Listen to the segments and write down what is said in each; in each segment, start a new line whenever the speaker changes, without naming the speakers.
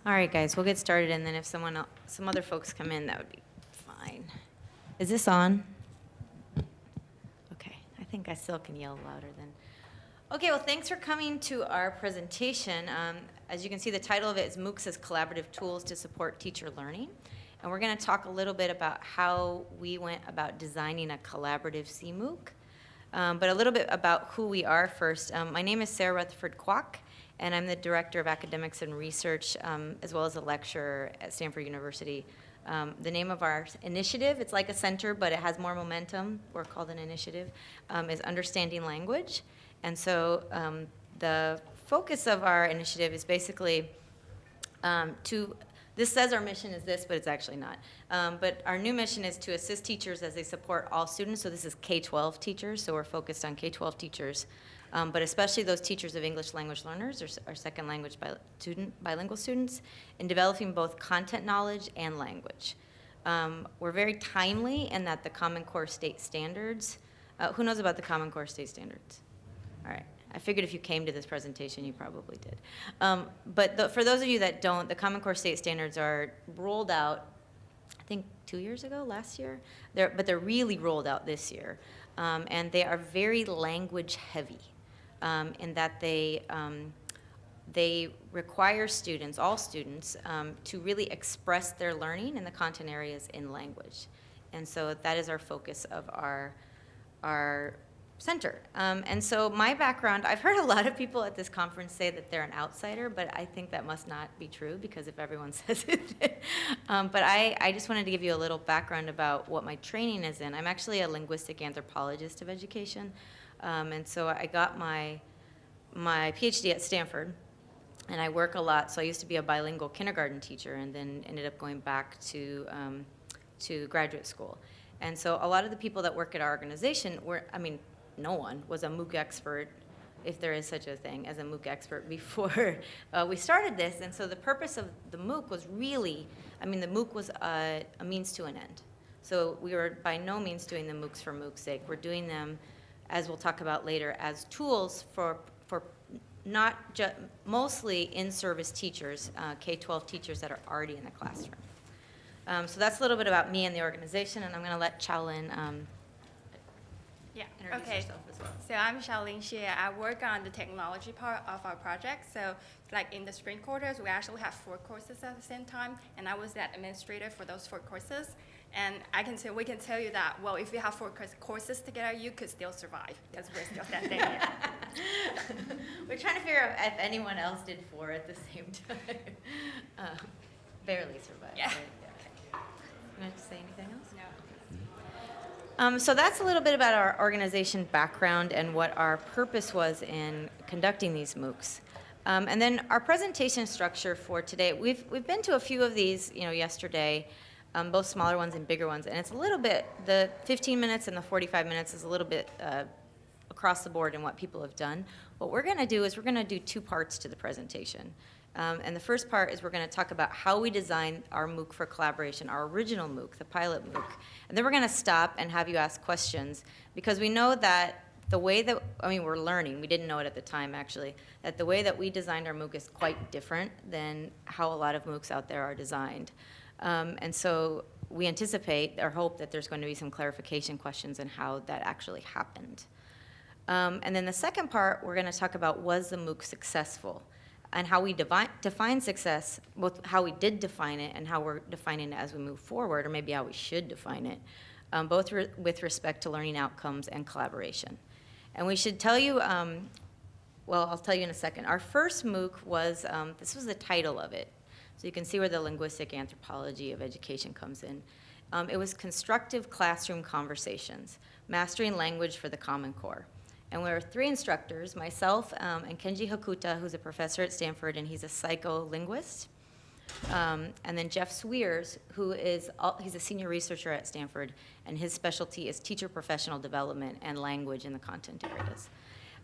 All right, guys, we'll get started, and then if some other folks come in, that would be fine. Is this on? Okay, I think I still can yell louder than. Okay, well, thanks for coming to our presentation. As you can see, the title of it is MOOCs as Collaborative Tools to Support Teacher Learning. And we're going to talk a little bit about how we went about designing a collaborative CMOOC, but a little bit about who we are first. My name is Sarah Rutherford Kwok, and I'm the Director of Academics and Research, as well as a lecturer at Stanford University. The name of our initiative, it's like a center, but it has more momentum, we're called an initiative, is Understanding Language. And so the focus of our initiative is basically this says our mission is this, but it's actually not. But our new mission is to assist teachers as they support all students. So this is K-12 teachers, so we're focused on K-12 teachers, but especially those teachers of English language learners or second language bilingual students in developing both content knowledge and language. We're very timely in that the Common Core State Standards, who knows about the Common Core State Standards? All right. I figured if you came to this presentation, you probably did. But for those of you that don't, the Common Core State Standards are rolled out, I think 2 years ago, last year? But they're really rolled out this year. And they are very language heavy in that they require students, all students, to really express their learning in the content areas in language. And so that is our focus of our center. And so my background, I've heard a lot of people at this conference say that they're an outsider, but I think that must not be true because if everyone says it. But I just wanted to give you a little background about what my training is in. I'm actually a linguistic anthropologist of education. And so I got my PhD at Stanford, and I work a lot. So I used to be a bilingual kindergarten teacher and then ended up going back to graduate school. And so a lot of the people that work at our organization no one was a MOOC expert, if there is such a thing as a MOOC expert, before we started this. And so the purpose of the MOOC was really, the MOOC was a means to an end. So we were by no means doing the MOOCs for MOOC's sake. We're doing them, as we'll talk about later, as tools for not just, mostly in-service teachers, K-12 teachers that are already in the classroom. So that's a little bit about me and the organization, and I'm going to let Xiaolin introduce yourself as well.
So I'm Xiaolin Xie. I work on the technology part of our project. So like in the spring quarters, we actually have 4 courses at the same time, and I was the administrator for those 4 courses. And we can tell you that, well, if you have 4 courses together, you could still survive because we're still standing here.
We're trying to figure out if anyone else did 4 at the same time. Barely survived.
Yeah.
Right? Okay. You want to say anything else?
No.
So that's a little bit about our organization background and what our purpose was in conducting these MOOCs. And then our presentation structure for today, we've been to a few of these, yesterday, both smaller ones and bigger ones, and it's a little bit, the 15 minutes and the 45 minutes is a little bit across the board in what people have done. What we're going to do is we're going to do 2 parts to the presentation. And the first part is we're going to talk about how we designed our MOOC for collaboration, our original MOOC, the pilot MOOC. And then we're going to stop and have you ask questions because we know that the way that, we're learning, we didn't know it at the time actually, that the way that we designed our MOOC is quite different than how a lot of MOOCs out there are designed. And so we anticipate or hope that there's going to be some clarification questions on how that actually happened. And then the second part, we're going to talk about was the MOOC successful? And how we define success, both how we did define it and how we're defining it as we move forward, or maybe how we should define it, both with respect to learning outcomes and collaboration. And we should tell you, well, I'll tell you in a second. Our first MOOC was, this was the title of it. So you can see where the linguistic anthropology of education comes in. It was Constructive Classroom Conversations, Mastering Language for the Common Core. And we were 3 instructors, myself and Kenji Hakuta, who's a professor at Stanford, and he's a psycholinguist. And then Jeff Sweers, he's a senior researcher at Stanford, and his specialty is teacher professional development and language in the content areas.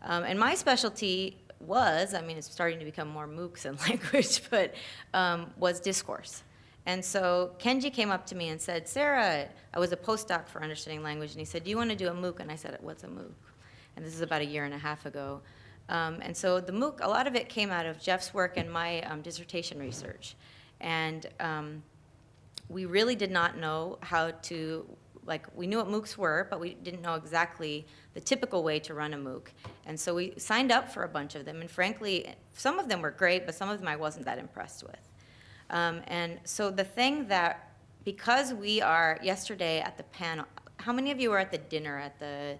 And my specialty was, it's starting to become more MOOCs and language, but was discourse. And so Kenji came up to me and said, Sarah, I was a postdoc for Understanding Language, and he said, do you want to do a MOOC? And I said, what's a MOOC? And this is about 1.5 years ago. And so the MOOC, a lot of it came out of Jeff's work and my dissertation research. And we really did not know how to, like, we knew what MOOCs were, but we didn't know exactly the typical way to run a MOOC. And so we signed up for a bunch of them, and frankly, some of them were great, but some of them I wasn't that impressed with. And so the thing that, because we are, yesterday at the panel, how many of you were at the dinner at the,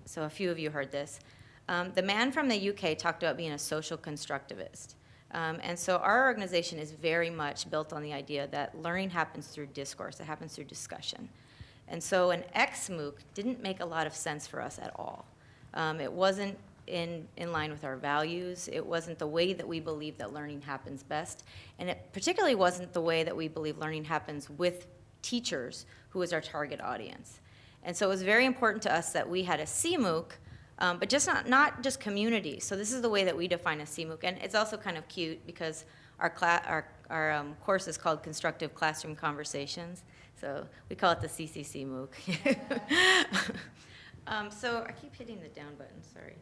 so a few of you heard this. The man from the UK talked about being a social constructivist. And so our organization is very much built on the idea that learning happens through discourse, it happens through discussion. And so an ex-MOOC didn't make a lot of sense for us at all. It wasn't in line with our values. It wasn't the way that we believe that learning happens best. And it particularly wasn't the way that we believe learning happens with teachers, who is our target audience. And so it was very important to us that we had a CMOOC, but just not just community. So this is the way that we define a CMOOC. And it's also kind of cute because our course is called Constructive Classroom Conversations. So we call it the CCC MOOC. So I keep hitting the down button, sorry.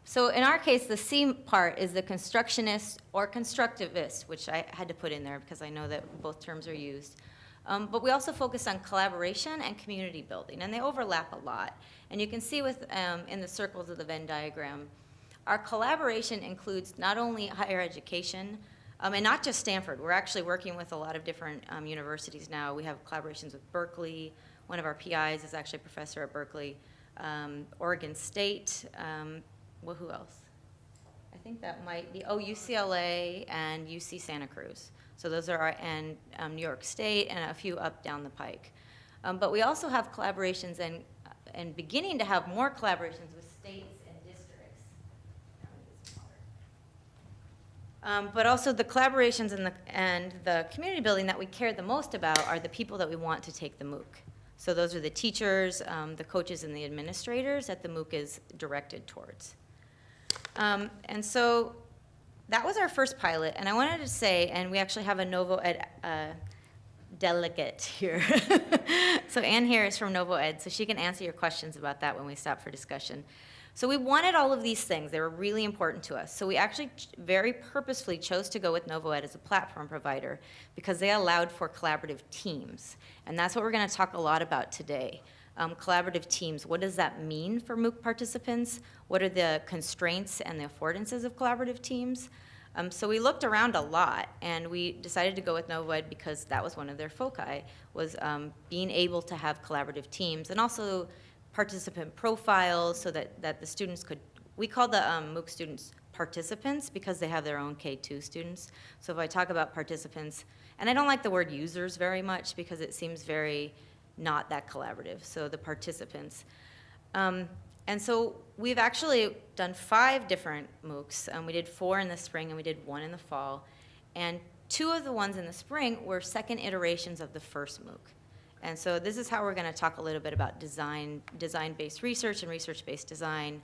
So in our case, the C part is the constructionist or constructivist, which I had to put in there because I know that both terms are used. But we also focus on collaboration and community building, and they overlap a lot. And you can see with, in the circles of the Venn diagram, our collaboration includes not only higher education, and not just Stanford. We're actually working with a lot of different universities now. We have collaborations with Berkeley. One of our PIs is actually a professor at Berkeley. Oregon State, well, who else? I think that might be, UCLA and UC Santa Cruz. So those are our, and New York State and a few up down the pike. But we also have collaborations and beginning to have more collaborations with states and districts. But also the collaborations and the community building that we care the most about are the people that we want to take the MOOC. So those are the teachers, the coaches, and the administrators that the MOOC is directed towards. And so that was our first pilot, and I wanted to say, and we actually have a Novo Ed delegate here. So Ann here is from Novo Ed, so she can answer your questions about that when we stop for discussion. So we wanted all of these things. They were really important to us. So we actually very purposefully chose to go with Novo Ed as a platform provider because they allowed for collaborative teams. And that's what we're going to talk a lot about today. Collaborative teams, what does that mean for MOOC participants? What are the constraints and the affordances of collaborative teams? So we looked around a lot, and we decided to go with Novo Ed because that was one of their foci, was being able to have collaborative teams, and also participant profiles so that the students could, we call the MOOC students participants because they have their own K2 students. So if I talk about participants, and I don't like the word users very much because it seems very not that collaborative, so the participants. And so we've actually done 5 different MOOCs. We did 4 in the spring and we did 1 in the fall. And 2 of the ones in the spring were second iterations of the first MOOC. And so this is how we're going to talk a little bit about design-based research and research-based design,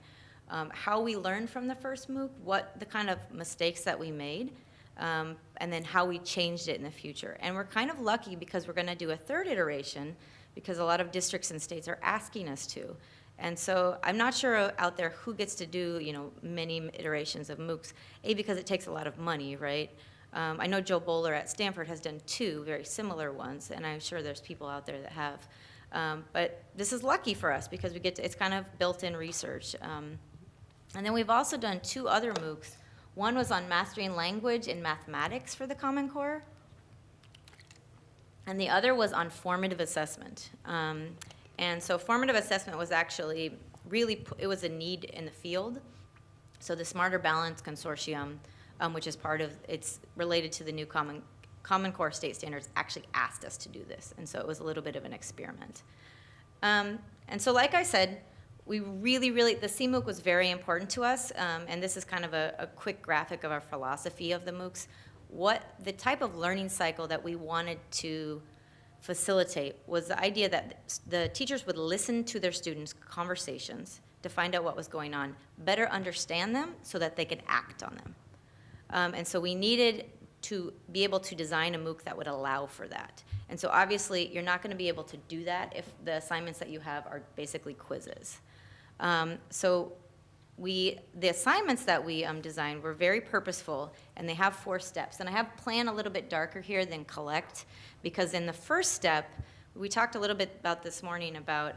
how we learned from the first MOOC, what the kind of mistakes that we made, and then how we changed it in the future. And we're kind of lucky because we're going to do a 3rd iteration because a lot of districts and states are asking us to. And so I'm not sure out there who gets to do, many iterations of MOOCs, because it takes a lot of money, right? I know Joe Bowler at Stanford has done 2 very similar ones, and I'm sure there's people out there that have. But this is lucky for us because we get to, it's kind of built-in research. And then we've also done 2 other MOOCs. One was on mastering language and mathematics for the Common Core, and the other was on formative assessment. And so formative assessment was actually really, it was a need in the field. So the Smarter Balance Consortium, which is part of, it's related to the new Common Core state standards, actually asked us to do this. And so it was a little bit of an experiment. And so like I said, we really, the CMOOC was very important to us. And this is kind of a quick graphic of our philosophy of the MOOCs. The type of learning cycle that we wanted to facilitate was the idea that the teachers would listen to their students' conversations to find out what was going on, better understand them so that they could act on them. And so we needed to be able to design a MOOC that would allow for that. And so obviously you're not going to be able to do that if the assignments that you have are basically quizzes. So the assignments that we designed were very purposeful, and they have 4 steps. And I have plan a little bit darker here than collect, because in the first step, we talked a little bit about this morning about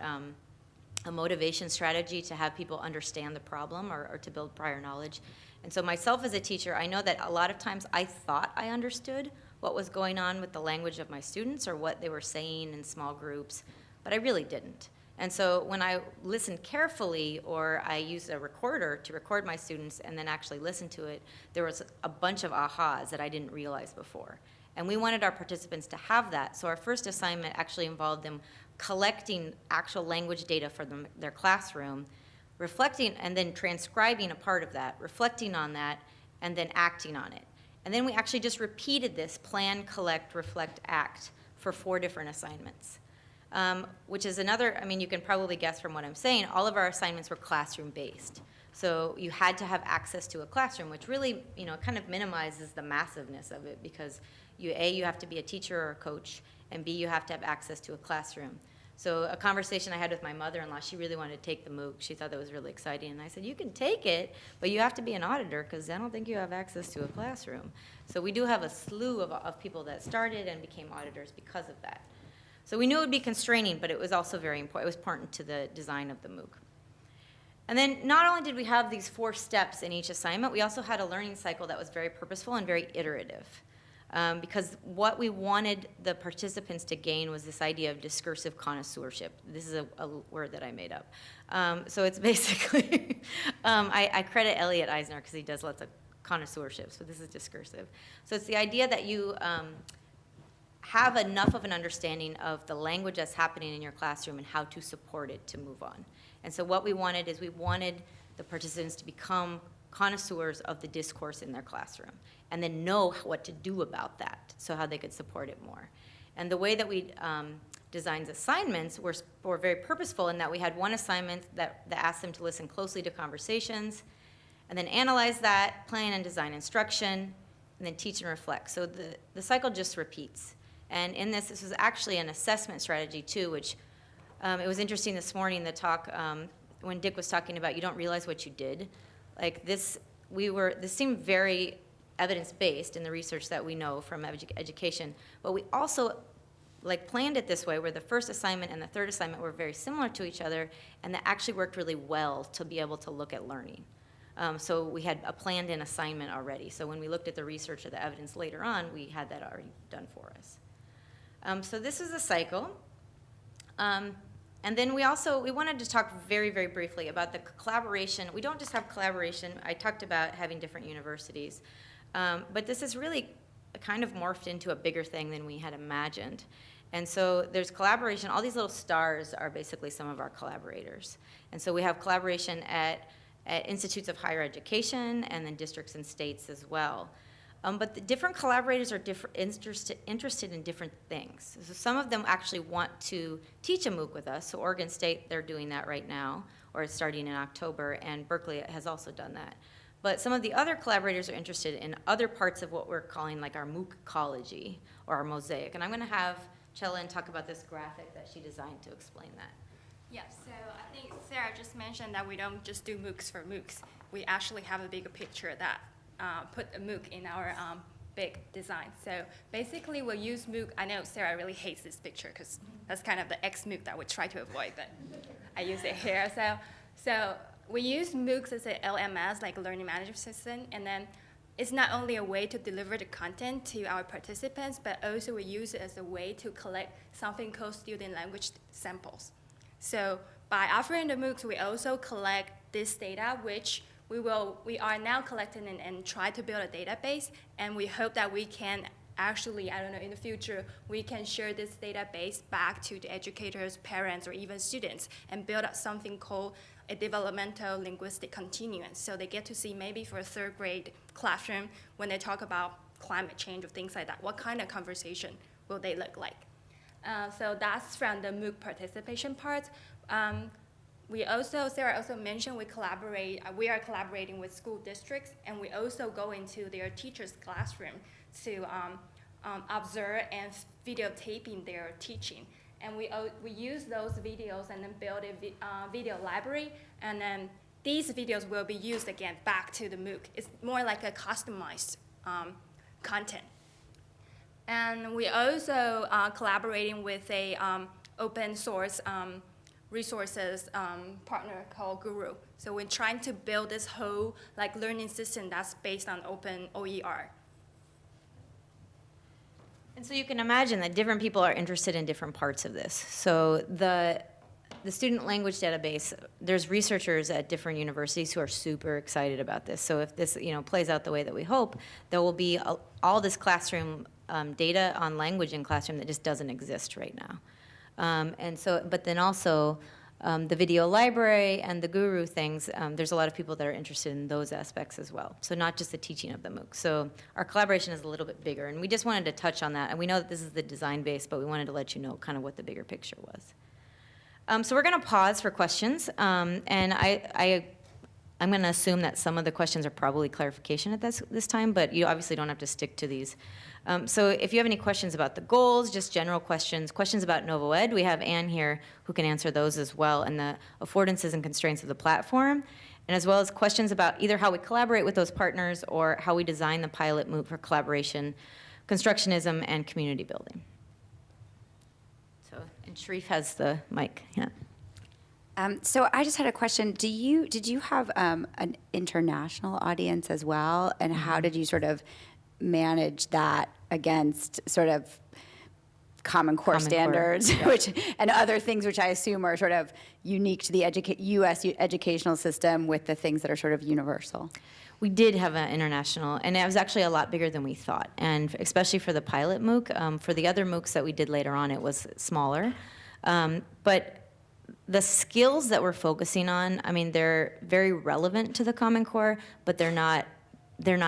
a motivation strategy to have people understand the problem or to build prior knowledge. And so myself as a teacher, I know that a lot of times I thought I understood what was going on with the language of my students or what they were saying in small groups, but I really didn't. And so when I listened carefully, or I used a recorder to record my students and then actually listen to it, there was a bunch of ahas that I didn't realize before. And we wanted our participants to have that. So our first assignment actually involved them collecting actual language data for their classroom, reflecting and then transcribing a part of that, reflecting on that, and then acting on it. And then we actually just repeated this: plan, collect, reflect, act, for 4 different assignments. Which is another, I mean, you can probably guess from what I'm saying, all of our assignments were classroom-based. So you had to have access to a classroom, which really, kind of minimizes the massiveness of it, because you have to be a teacher or a coach, and B, you have to have access to a classroom. So a conversation I had with my mother-in-law, she really wanted to take the MOOC. She thought that was really exciting. And I said, you can take it, but you have to be an auditor, because I don't think you have access to a classroom. So we do have a slew of people that started and became auditors because of that. So we knew it would be constraining, but it was also very important. It was important to the design of the MOOC. And then not only did we have these 4 steps in each assignment, we also had a learning cycle that was very purposeful and very iterative. Because what we wanted the participants to gain was this idea of discursive connoisseurship. This is a word that I made up. So it's basically, I credit Elliot Eisner because he does lots of connoisseurship, so this is discursive. So it's the idea that you have enough of an understanding of the language that's happening in your classroom and how to support it to move on. And so what we wanted is we wanted the participants to become connoisseurs of the discourse in their classroom and then know what to do about that, so how they could support it more. And the way that we designed assignments were very purposeful, in that we had one assignment that asked them to listen closely to conversations and then analyze that, plan and design instruction, and then teach and reflect. So the cycle just repeats. And in this was actually an assessment strategy too, which it was interesting this morning, the talk, when Dick was talking about you don't realize what you did. Like this seemed very evidence-based in the research that we know from education, but we also planned it this way, where the first assignment and the third assignment were very similar to each other, and that actually worked really well to be able to look at learning. So we had a planned-in assignment already. So when we looked at the research or the evidence later on, we had that already done for us. So this is a cycle. And then we wanted to talk very, very briefly about the collaboration. We don't just have collaboration. I talked about having different universities. But this is really kind of morphed into a bigger thing than we had imagined. And so there's collaboration. All these little stars are basically some of our collaborators. And so we have collaboration at institutes of higher education and then districts and states as well. But the different collaborators are interested in different things. So some of them actually want to teach a MOOC with us. So Oregon State, they're doing that right now, or it's starting in October, and Berkeley has also done that. But some of the other collaborators are interested in other parts of what we're calling our MOOCology, or our mosaic. And I'm going to have Chellan talk about this graphic that she designed to explain that.
Yeah, so I think Sarah just mentioned that we don't just do MOOCs for MOOCs. We actually have a bigger picture that put a MOOC in our big design. So basically we'll use MOOC. I know Sarah really hates this picture because that's kind of the ex-MOOC that we try to avoid, but I use it here. So we use MOOCs as a LMS, like a learning management system, and then it's not only a way to deliver the content to our participants, but also we use it as a way to collect something called student language samples. So by offering the MOOCs, we also collect this data, which we are now collecting and try to build a database, and we hope that we can actually, I don't know, in the future, we can share this database back to the educators, parents, or even students, and build up something called a developmental linguistic continuum. So they get to see, maybe for a 3rd grade classroom, when they talk about climate change or things like that, what kind of conversation will they look like? So that's from the MOOC participation part. Sarah also mentioned we are collaborating with school districts, and we also go into their teachers' classroom to observe and videotaping their teaching. And we use those videos and then build a video library, and then these videos will be used again back to the MOOC. It's more like a customized content. And we also collaborating with a open source resources partner called Guru. So we're trying to build this whole like learning system that's based on open OER.
And so you can imagine that different people are interested in different parts of this. So the student language database, there's researchers at different universities who are super excited about this. So if this plays out the way that we hope, there will be all this classroom data on language in classroom that just doesn't exist right now. And so, but then also the video library and the Guru things, there's a lot of people that are interested in those aspects as well. So not just the teaching of the MOOC. So our collaboration is a little bit bigger, and we just wanted to touch on that. And we know that this is the design base, but we wanted to let you know kind of what the bigger picture was. So we're going to pause for questions, and I'm going to assume that some of the questions are probably clarification at this time, but you obviously don't have to stick to these. So if you have any questions about the goals, just general questions about NovoEd, we have Anne here who can answer those as well, and the affordances and constraints of the platform, and as well as questions about either how we collaborate with those partners or how we design the pilot MOOC for collaboration, constructionism, and community building. So, and Sharif has the mic. Yeah.
So I just had a question. Did you have an international audience as well, and how did you sort of manage that against sort of Common Core standards,
yeah.
and other things which I assume are sort of unique to the U.S. educational system with the things that are sort of universal?
We did have an international, and it was actually a lot bigger than we thought, and especially for the pilot MOOC. For the other MOOCs that we did later on, it was smaller. But the skills that we're focusing on, I mean, they're very relevant to the Common Core, but they're not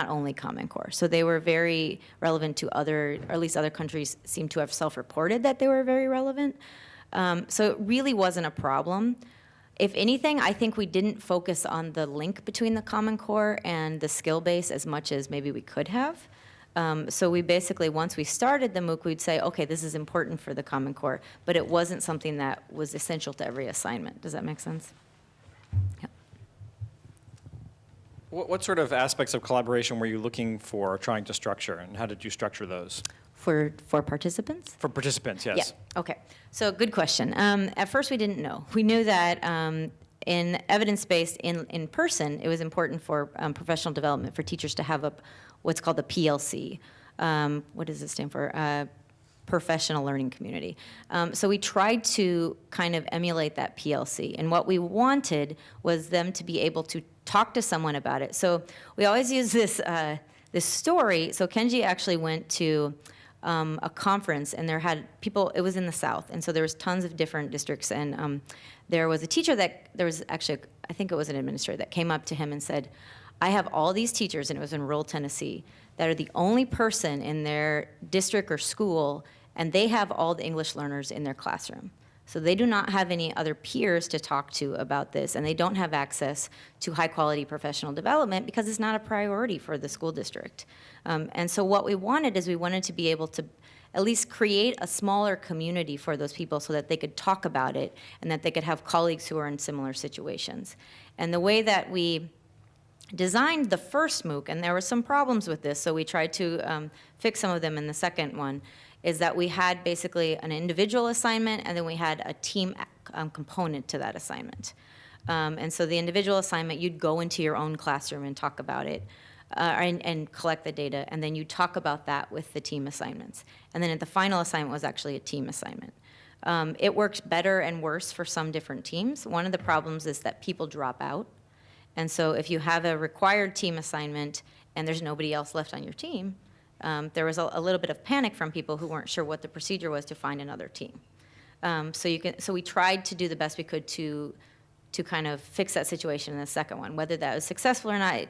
only Common Core. So they were very relevant to other, or at least other countries seem to have self-reported that they were very relevant. So it really wasn't a problem. If anything, I think we didn't focus on the link between the Common Core and the skill base as much as maybe we could have. So we basically, once we started the MOOC, we'd say, okay, this is important for the Common Core, but it wasn't something that was essential to every assignment. Does that make sense? Yep.
What sort of aspects of collaboration were you looking for, trying to structure, and how did you structure those?
For participants?
For participants, yes.
Yeah, okay. So good question. At first we didn't know. We knew that in evidence-based, in person, it was important for professional development for teachers to have what's called a PLC. What does it stand for? Professional Learning Community. So we tried to kind of emulate that PLC. And what we wanted was them to be able to talk to someone about it. So we always use this story. So Kenji actually went to a conference, and there had people, it was in the South, and so there was tons of different districts, and there was a teacher there was actually, I think it was an administrator that came up to him and said, I have all these teachers, and it was in rural Tennessee, that are the only person in their district or school, and they have all the English learners in their classroom. So they do not have any other peers to talk to about this, and they don't have access to high-quality professional development because it's not a priority for the school district. And so what we wanted is we wanted to be able to at least create a smaller community for those people so that they could talk about it and that they could have colleagues who are in similar situations. And the way that we designed the first MOOC, and there were some problems with this, so we tried to fix some of them in the second one, is that we had basically an individual assignment, and then we had a team component to that assignment. And so the individual assignment, you'd go into your own classroom and talk about it, and collect the data, and then you talk about that with the team assignments. And then the final assignment was actually a team assignment. It works better and worse for some different teams. One of the problems is that people drop out. And so if you have a required team assignment and there's nobody else left on your team, there was a little bit of panic from people who weren't sure what the procedure was to find another team. So we tried to do the best we could to kind of fix that situation in the second one. Whether that was successful or not,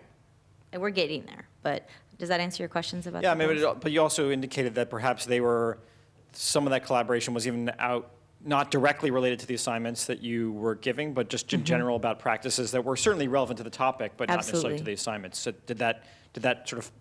we're getting there. But does that answer your questions about?
Yeah,
the
maybe, but you also indicated that perhaps some of that collaboration was even not directly related to the assignments that you were giving, but just in general about practices that were certainly relevant to the topic, but not necessarily to the assignments. So did that sort of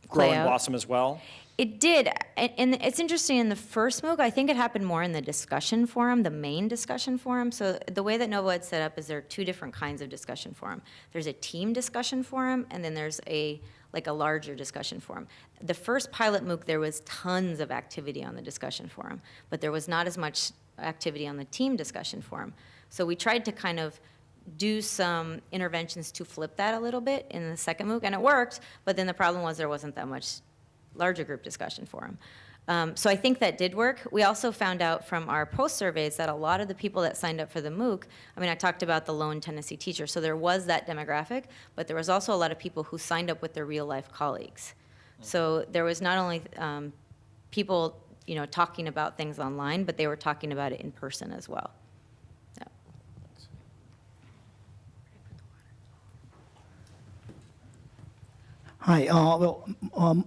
grow and blossom as well?
It did, and it's interesting, in the first MOOC, I think it happened more in the discussion forum, the main discussion forum. So the way that Novo had set up is there are two different kinds of discussion forum. There's a team discussion forum, and then there's a larger discussion forum. The first pilot MOOC, there was tons of activity on the discussion forum, but there was not as much activity on the team discussion forum. So we tried to kind of do some interventions to flip that a little bit in the second MOOC, and it worked, but then the problem was there wasn't that much larger group discussion forum. So I think that did work. We also found out from our post surveys that a lot of the people that signed up for the MOOC, I mean, I talked about the lone Tennessee teacher, so there was that demographic, but there was also a lot of people who signed up with their real life colleagues. So there was not only people, talking about things online, but they were talking about it in person as well. Yeah.
Hi.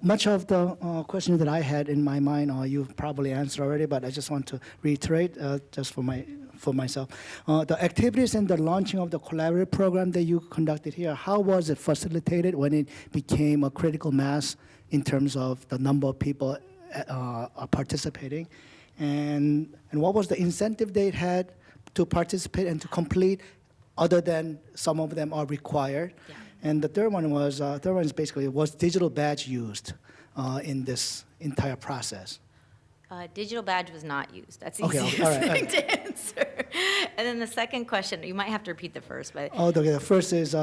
Much of the questions that I had in my mind, you've probably answered already, but I just want to reiterate just for myself. The activities and the launching of the collaborative program that you conducted here, how was it facilitated when it became a critical mass in terms of the number of people participating? And what was the incentive they had to participate and to complete, other than some of them are required?
Yeah.
And the third one is basically, was digital badge used in this entire process?
Digital badge was not used. That's the
Okay,
easiest
all right,
thing to answer. And then the second question, you might have to repeat the first, but
Okay, the first is,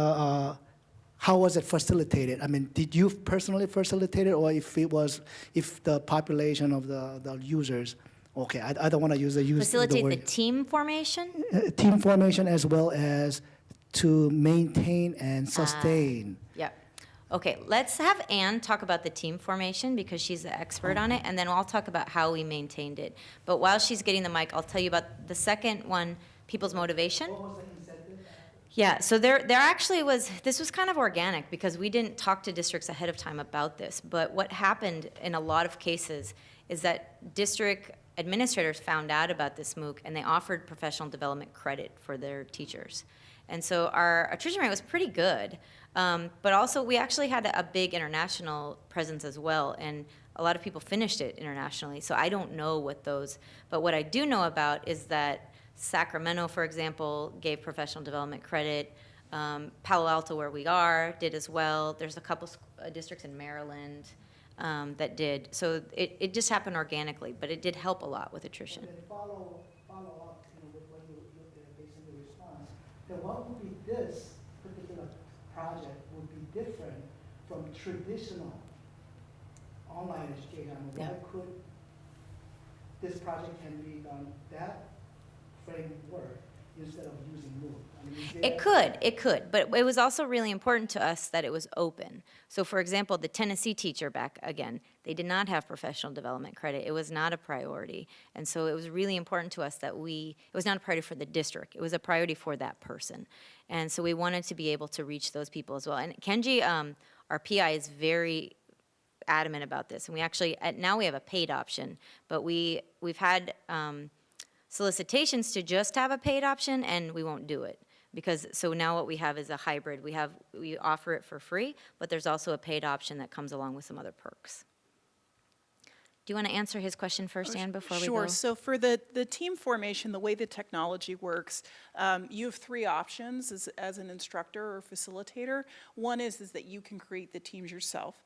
how was it facilitated? I mean, did you personally facilitate it, or if the population of the users, okay, I don't want to use the
facilitate
word.
the team formation?
Team formation, as well as to maintain and sustain.
Yep. Okay, let's have Anne talk about the team formation because she's the expert on it, and then I'll talk about how we maintained it. But while she's getting the mic, I'll tell you about the second one, people's motivation.
What was the incentive?
Yeah, so there actually was, this was kind of organic because we didn't talk to districts ahead of time about this. But what happened in a lot of cases is that district administrators found out about this MOOC and they offered professional development credit for their teachers. And so our attrition rate was pretty good. But also we actually had a big international presence as well. And a lot of people finished it internationally. So I don't know what those, but what I do know about is that Sacramento, for example, gave professional development credit. Palo Alto, where we are, did as well. There's a couple districts in Maryland that did. So it just happened organically, but it did help a lot with attrition.
And then follow up, with what you based on the response. Then what would be this particular project would be different from traditional online education? I mean,
Yeah.
why could this project can be done that framework instead of using MOOC? I mean,
It could, but it was also really important to us that it was open. So for example, the Tennessee teacher back again, they did not have professional development credit. It was not a priority. And so it was really important to us that it was not a priority for the district. It was a priority for that person. And so we wanted to be able to reach those people as well. And Kenji, our PI, is very adamant about this. And we actually, now we have a paid option, but we've had solicitations to just have a paid option, and we won't do it. Because, so now what we have is a hybrid. We offer it for free, but there's also a paid option that comes along with some other perks. Do you want to answer his question first, Anne, before we go?
Sure. So for the team formation, the way the technology works, you have three options as an instructor or facilitator. One is that you can create the teams yourself.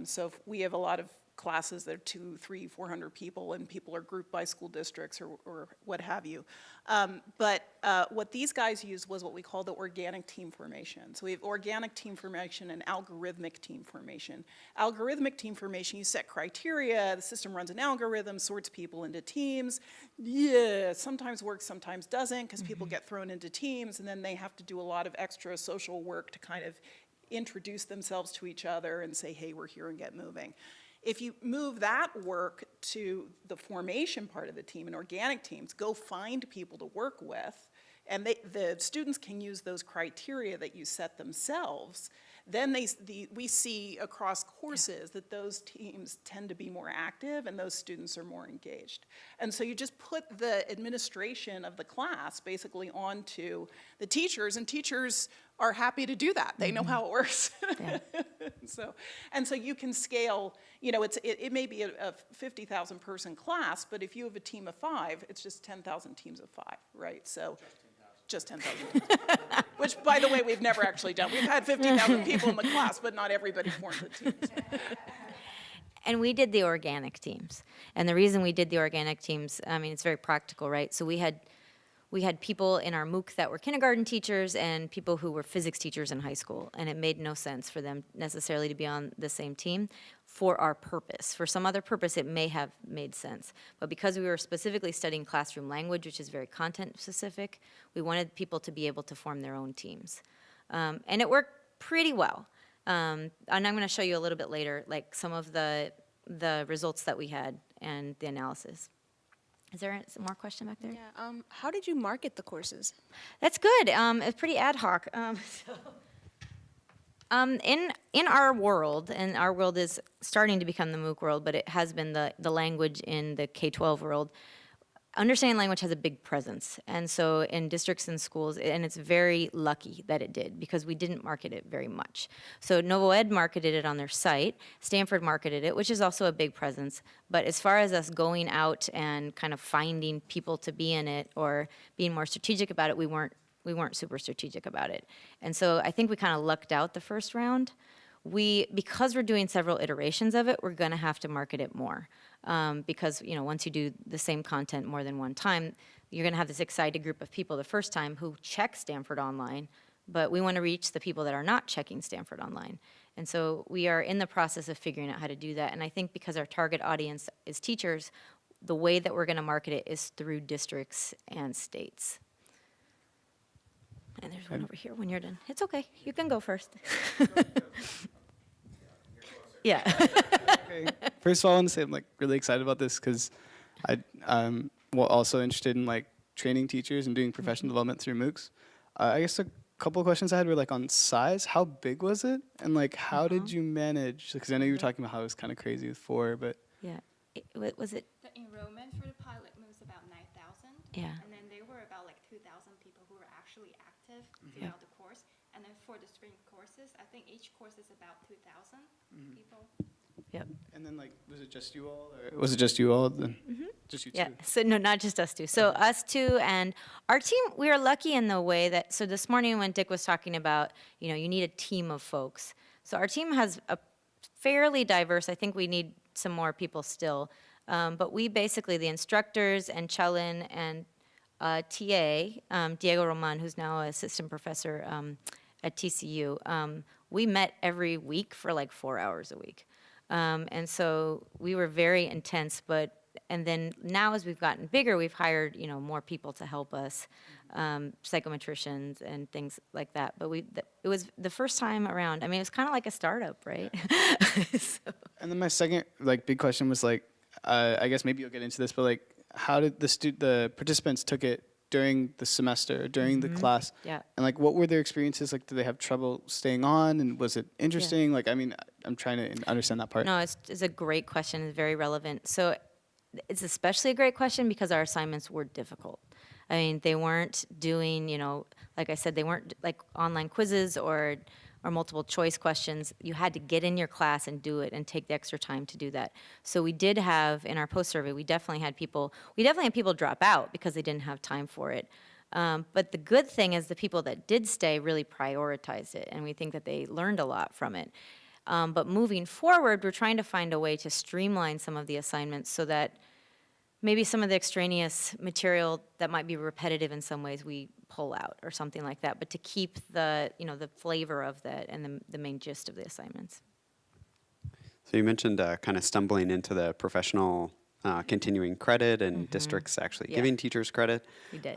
So if we have a lot of classes that are 200, 300, 400 people, and people are grouped by school districts or what have you. But what these guys used was what we call the organic team formation. So we have organic team formation and algorithmic team formation. Algorithmic team formation, you set criteria, the system runs an algorithm, sorts people into teams. Yeah, sometimes works, sometimes doesn't, because people get thrown into teams, and then they have to do a lot of extra social work to kind of introduce themselves to each other and say, hey, we're here, and get moving. If you move that work to the formation part of the team and organic teams, go find people to work with, and the students can use those criteria that you set themselves, then we see across courses that those teams tend to be more active and those students are more engaged. And so you just put the administration of the class basically onto the teachers, and teachers are happy to do that. They know how it works.
Yeah.
So you can scale, it may be a 50,000 person class, but if you have a team of 5, it's just 10,000 teams of 5, right? So just 10,000 teams. Which, by the way, we've never actually done. We've had 50,000 people in the class, but not everybody formed the teams.
And we did the organic teams. And the reason we did the organic teams, I mean, it's very practical, right? So we had people in our MOOC that were kindergarten teachers and people who were physics teachers in high school. And it made no sense for them necessarily to be on the same team for our purpose. For some other purpose, it may have made sense. But because we were specifically studying classroom language, which is very content specific, we wanted people to be able to form their own teams. And it worked pretty well. And I'm going to show you a little bit later, like some of the results that we had and the analysis. Is there some more question back there?
Yeah. How did you market the courses?
That's good. It's pretty ad hoc. In our world, and our world is starting to become the MOOC world, but it has been the language in the K-12 world. Understanding language has a big presence, and so in districts and schools, and it's very lucky that it did, because we didn't market it very much. So Novo Ed marketed it on their site, Stanford marketed it, which is also a big presence, but as far as us going out and kind of finding people to be in it or being more strategic about it, we weren't super strategic about it. And so I think we kind of lucked out the first round. Because we're doing several iterations of it, we're gonna have to market it more. Because once you do the same content more than one time, you're going to have this excited group of people the first time who check Stanford Online, but we want to reach the people that are not checking Stanford Online. And so we are in the process of figuring out how to do that. And I think because our target audience is teachers, the way that we're going to market it is through districts and states. And there's one over here when you're done. It's okay. You can go first. Yeah.
Okay. First of all, I want to say I'm really excited about this because I'm also interested in training teachers and doing professional development through MOOCs. I guess a couple of questions I had were on size. How big was it? And how did you manage? Because I know you were talking about how it was kind of crazy with 4, but.
Yeah. Was it?
The enrollment for the pilot was about 9,000.
Yeah.
And then there were about 2,000 people who were actually active throughout the course. And then for the spring courses, I think each course is about 2,000 people.
Yep.
And then was it just you all? Or was it just you all? Then? Just you
Yeah,
two?
so no, not just us two. So us two and our team, we are lucky in the way that, so this morning when Dick was talking about, you need a team of folks. So our team has a fairly diverse, I think we need some more people still. But we basically, the instructors and Chelin and TA, Diego Roman, who's now an assistant professor at TCU, we met every week for 4 hours a week. And so we were very intense, and then now as we've gotten bigger, we've hired, more people to help us, psychometricians and things like that. But it was the first time around, I mean, it was kind of like a startup, right? So.
And then my second big question was I guess maybe you'll get into this, but how did the participants took it during the semester, during the class?
Yeah.
And what were their experiences? Did they have trouble staying on? And was it interesting? I mean, I'm trying to understand that part.
No, it's a great question. It's very relevant. So it's especially a great question because our assignments were difficult. I mean, they weren't doing, like I said, they weren't online quizzes or multiple choice questions. You had to get in your class and do it and take the extra time to do that. So we did have, in our post-survey, we definitely had people drop out because they didn't have time for it. But the good thing is the people that did stay really prioritized it, and we think that they learned a lot from it. But moving forward, we're trying to find a way to streamline some of the assignments so that maybe some of the extraneous material that might be repetitive in some ways we pull out or something like that, but to keep the flavor of that and the main gist of the assignments.
So you mentioned kind of stumbling into the professional continuing credit and districts actually giving teachers credit.
We did.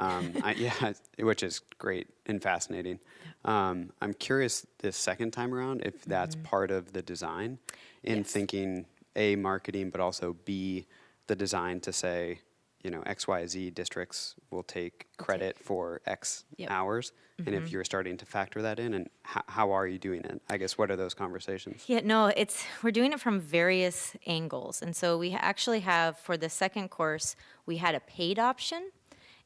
Which is great and fascinating. I'm curious this second time around if that's part of the design in thinking A, marketing, but also B, the design to say, X, Y, Z districts will take credit for X hours. And if you're starting to factor that in, and how are you doing it? I guess, what are those conversations?
Yeah, no, we're doing it from various angles. And so we actually have, for the second course, we had a paid option.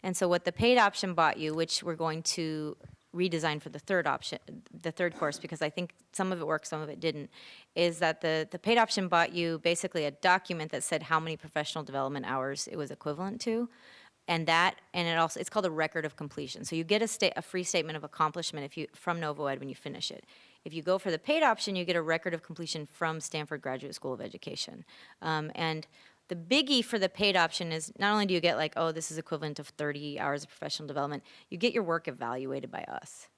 And so what the paid option bought you, which we're going to redesigned for the third option, the third course, because I think some of it worked, some of it didn't, is that the paid option bought you basically a document that said how many professional development hours it was equivalent to. And it also, it's called a record of completion. So you get a free statement of accomplishment from NovoEd when you finish it. If you go for the paid option, you get a record of completion from Stanford Graduate School of Education. And the biggie for the paid option is not only do you get like, oh, this is equivalent to 30 hours of professional development, you get your work evaluated by us.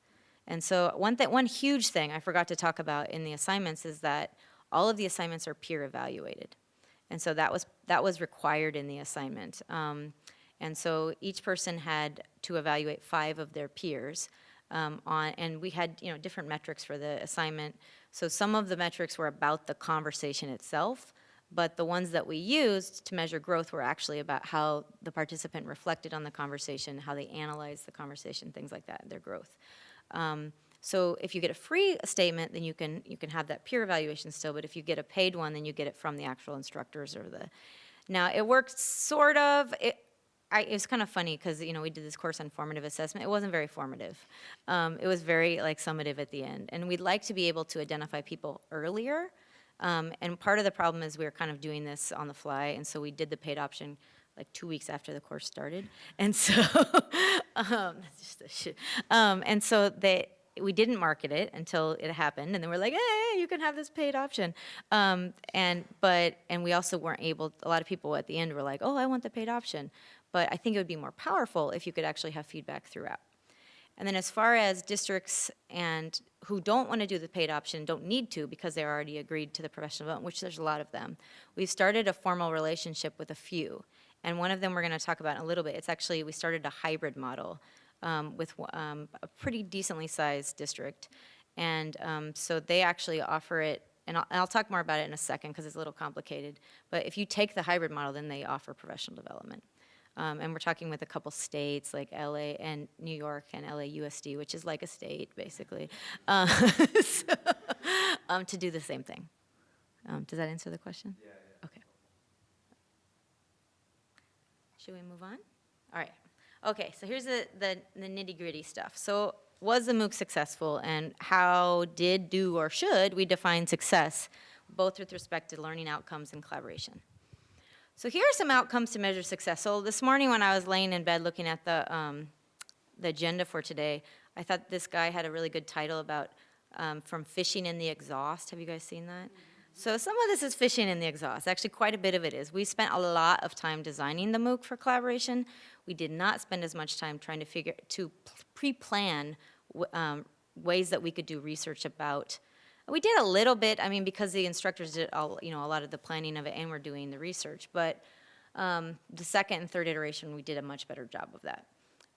And so one huge thing I forgot to talk about in the assignments is that all of the assignments are peer evaluated. And so that was required in the assignment. And so each person had to evaluate 5 of their peers and we had different metrics for the assignment. So some of the metrics were about the conversation itself, but the ones that we used to measure growth were actually about how the participant reflected on the conversation, how they analyzed the conversation, things like that, their growth. So if you get a free statement, then you can have that peer evaluation still, but if you get a paid one, then you get it from the actual instructors Now, it worked sort of. It was kind of funny because, we did this course on formative assessment. It wasn't very formative. It was very, summative at the end. And we'd like to be able to identify people earlier. And part of the problem is we were kind of doing this on the fly. And so we did the paid option 2 weeks after the course started. And so, that's just a shit. And so we didn't market it until it happened. And then we're like, hey, you can have this paid option. And we also weren't able, a lot of people at the end were like, oh, I want the paid option. But I think it would be more powerful if you could actually have feedback throughout. And then as far as districts and who don't want to do the paid option, don't need to because they're already agreed to the professional development, which there's a lot of them, we've started a formal relationship with a few. And one of them we're going to talk about in a little bit. It's actually, we started a hybrid model with a pretty decently sized district. And so they actually offer it, and I'll talk more about it in a second because it's a little complicated. But if you take the hybrid model, then they offer professional development. And we're talking with a couple states like LA and New York and LAUSD, which is like a state, basically, to do the same thing. Does that answer the question? Yeah. Okay. Should we move on? All right. Okay, so here's the nitty-gritty stuff. So was the MOOC successful, and how do, or should we define success, both with respect to learning outcomes and collaboration? So here are some outcomes to measure success. So this morning when I was laying in bed looking at the agenda for today, I thought this guy had a really good title about from fishing in the exhaust. Have you guys seen that? So some of this is fishing in the exhaust. Actually, quite a bit of it is. We spent a lot of time designing the MOOC for collaboration. We did not spend as much time trying to pre-plan ways that we could do research about. We did a little bit, because the instructors did a lot of the planning of it and we're doing the research. But the second and third iteration, we did a much better job of that.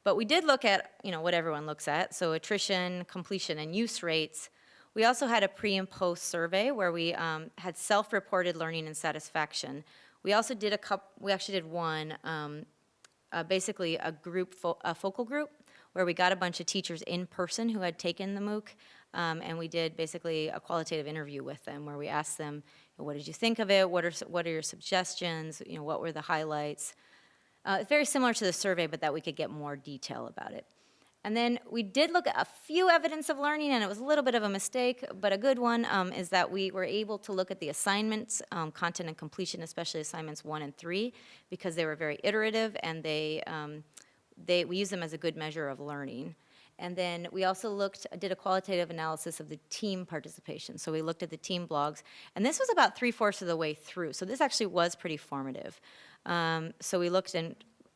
But we did look at, what everyone looks at. So attrition, completion, and use rates. We also had a pre and post survey where we had self-reported learning and satisfaction. We also did we actually did one, basically a focal group, where we got a bunch of teachers in person who had taken the MOOC. And we did basically a qualitative interview with them where we asked them, what did you think of it? What are your suggestions? What were the highlights? It's very similar to the survey, but that we could get more detail about it. And then we did look at a few evidence of learning, and it was a little bit of a mistake, but a good one is that we were able to look at the assignments, content and completion, especially assignments 1 and 3, because they were very iterative, and we use them as a good measure of learning. And then we also did a qualitative analysis of the team participation. So we looked at the team blogs, and this was about 3/4 of the way through. So this actually was pretty formative. So we looked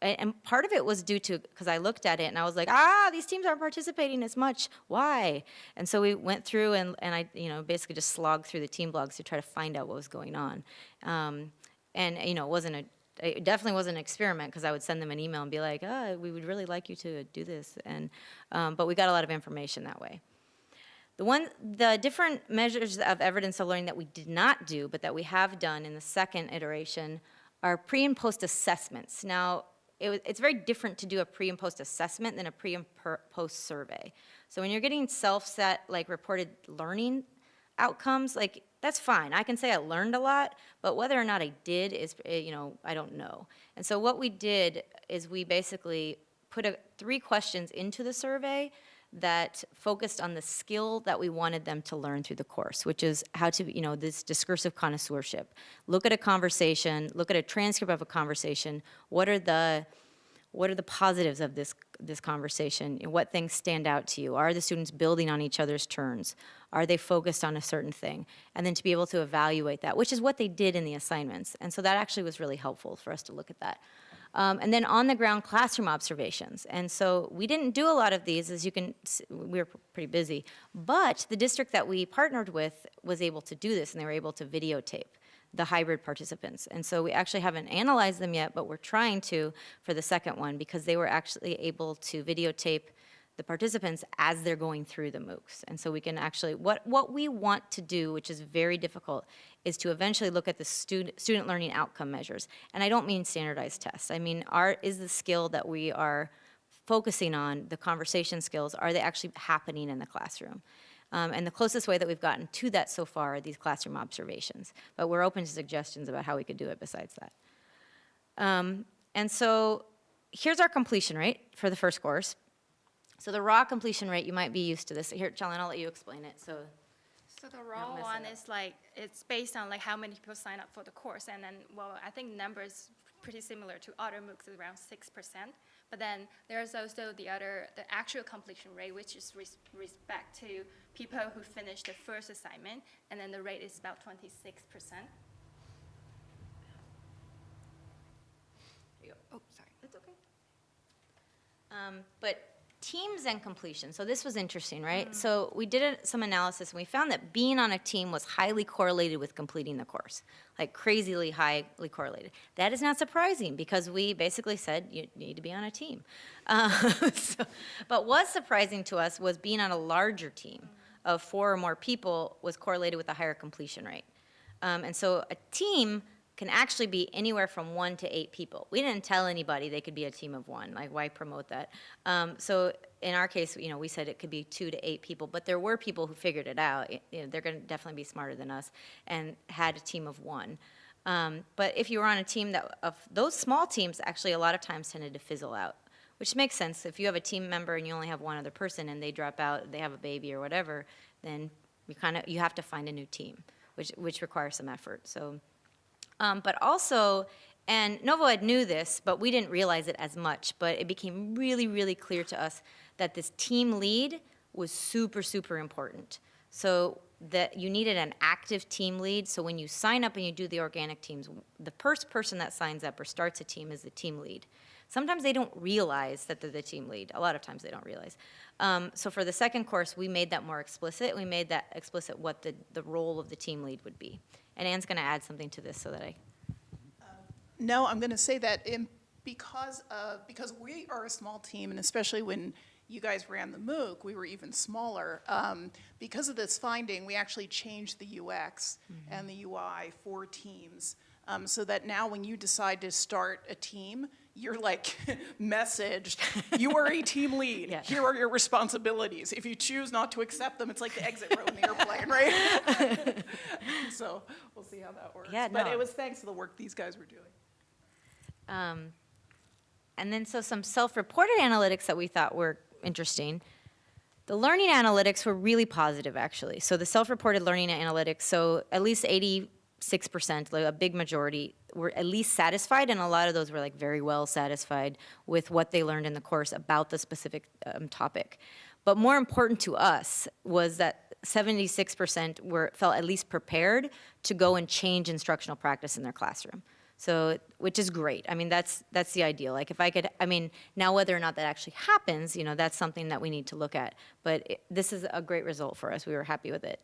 and part of it was due to, because I looked at it and I was like, these teams aren't participating as much. Why? And so we went through and I, basically just slogged through the team blogs to try to find out what was going on. It definitely wasn't an experiment because I would send them an email and be like, we would really like you to do this. But we got a lot of information that way. The different measures of evidence of learning that we did not do, but that we have done in the second iteration, are pre and post assessments. Now, it's very different to do a pre and post assessment than a pre and post survey. So when you're getting reported learning outcomes, that's fine. I can say I learned a lot, but whether or not I did is, I don't know. And so what we did is we basically put 3 questions into the survey that focused on the skill that we wanted them to learn through the course, which is how to, this discursive connoisseurship. Look at a conversation, look at a transcript of a conversation. What are the positives of this conversation? What things stand out to you? Are the students building on each other's turns? Are they focused on a certain thing? And then to be able to evaluate that, which is what they did in the assignments. And so that actually was really helpful for us to look at that. And then on-the-ground classroom observations. And so we didn't do a lot of these, as you can see, we were pretty busy. But the district that we partnered with was able to do this, and they were able to videotape the hybrid participants. And so we actually haven't analyzed them yet, but we're trying to for the second one, because they were actually able to videotape the participants as they're going through the MOOCs. And so we can actually, what we want to do, which is very difficult, is to eventually look at the student learning outcome measures. And I don't mean standardized tests. I mean, is the skill that we are focusing on, the conversation skills, are they actually happening in the classroom? And the closest way that we've gotten to that so far are these classroom observations. But we're open to suggestions about how we could do it besides that. And so here's our completion rate for the first course. So the raw completion rate, you might be used to this. Here, Chalene, I'll let you explain it. So
the raw
mess
one
it up.
is like, it's based on like how many people sign up for the course. And then, well, I think the number is pretty similar to other MOOCs, around 6%. But then there's also the actual completion rate, which is respect to people who finished the first assignment. And then the rate is about 26%. Oh, sorry.
That's okay. But teams and completion. So this was interesting, right? So we did some analysis, and we found that being on a team was highly correlated with completing the course, like crazily highly correlated. That is not surprising, because we basically said you need to be on a team. But what's surprising to us was being on a larger team of 4 or more people was correlated with a higher completion rate. And so a team can actually be anywhere from 1 to 8 people. We didn't tell anybody they could be a team of 1. Like, why promote that? So in our case, we said it could be 2 to 8 people, but there were people who figured it out. They're going to definitely be smarter than us, and had a team of 1. But if you were on a team of those small teams, actually a lot of times tended to fizzle out, which makes sense. If you have a team member and you only have one other person and they drop out, they have a baby or whatever, then you have to find a new team, which requires some effort. So. But also, and Novoed knew this, but we didn't realize it as much, but it became really, really clear to us that this team lead was super, super important. So that you needed an active team lead. So when you sign up and you do the organic teams, the first person that signs up or starts a team is the team lead. Sometimes they don't realize that they're the team lead. A lot of times they don't realize. So for the second course, we made that more explicit. We made that explicit what the role of the team lead would be. And Anne's going to add something to this so that I...
No, I'm going to say that because we are a small team, and especially when you guys ran the MOOC, we were even smaller. Because of this finding, we actually changed the UX and the UI for teams, so that now when you decide to start a team, you're like messaged, you are a team lead.
Yeah.
Here are your responsibilities. If you choose not to accept them, it's like the exit row in the airplane, right? So we'll see how that works.
Yeah,
but
no.
it was thanks to the work these guys were doing.
And then so some self-reported analytics that we thought were interesting. The learning analytics were really positive, actually. So the self-reported learning analytics, so at least 86%, like a big majority, were at least satisfied, and a lot of those were like very well satisfied with what they learned in the course about the specific topic. But more important to us was that 76% felt at least prepared to go and change instructional practice in their classroom. So, which is great. I mean, that's the ideal. Like, if I could, I mean, now whether or not that actually happens, that's something that we need to look at. But this is a great result for us. We were happy with it.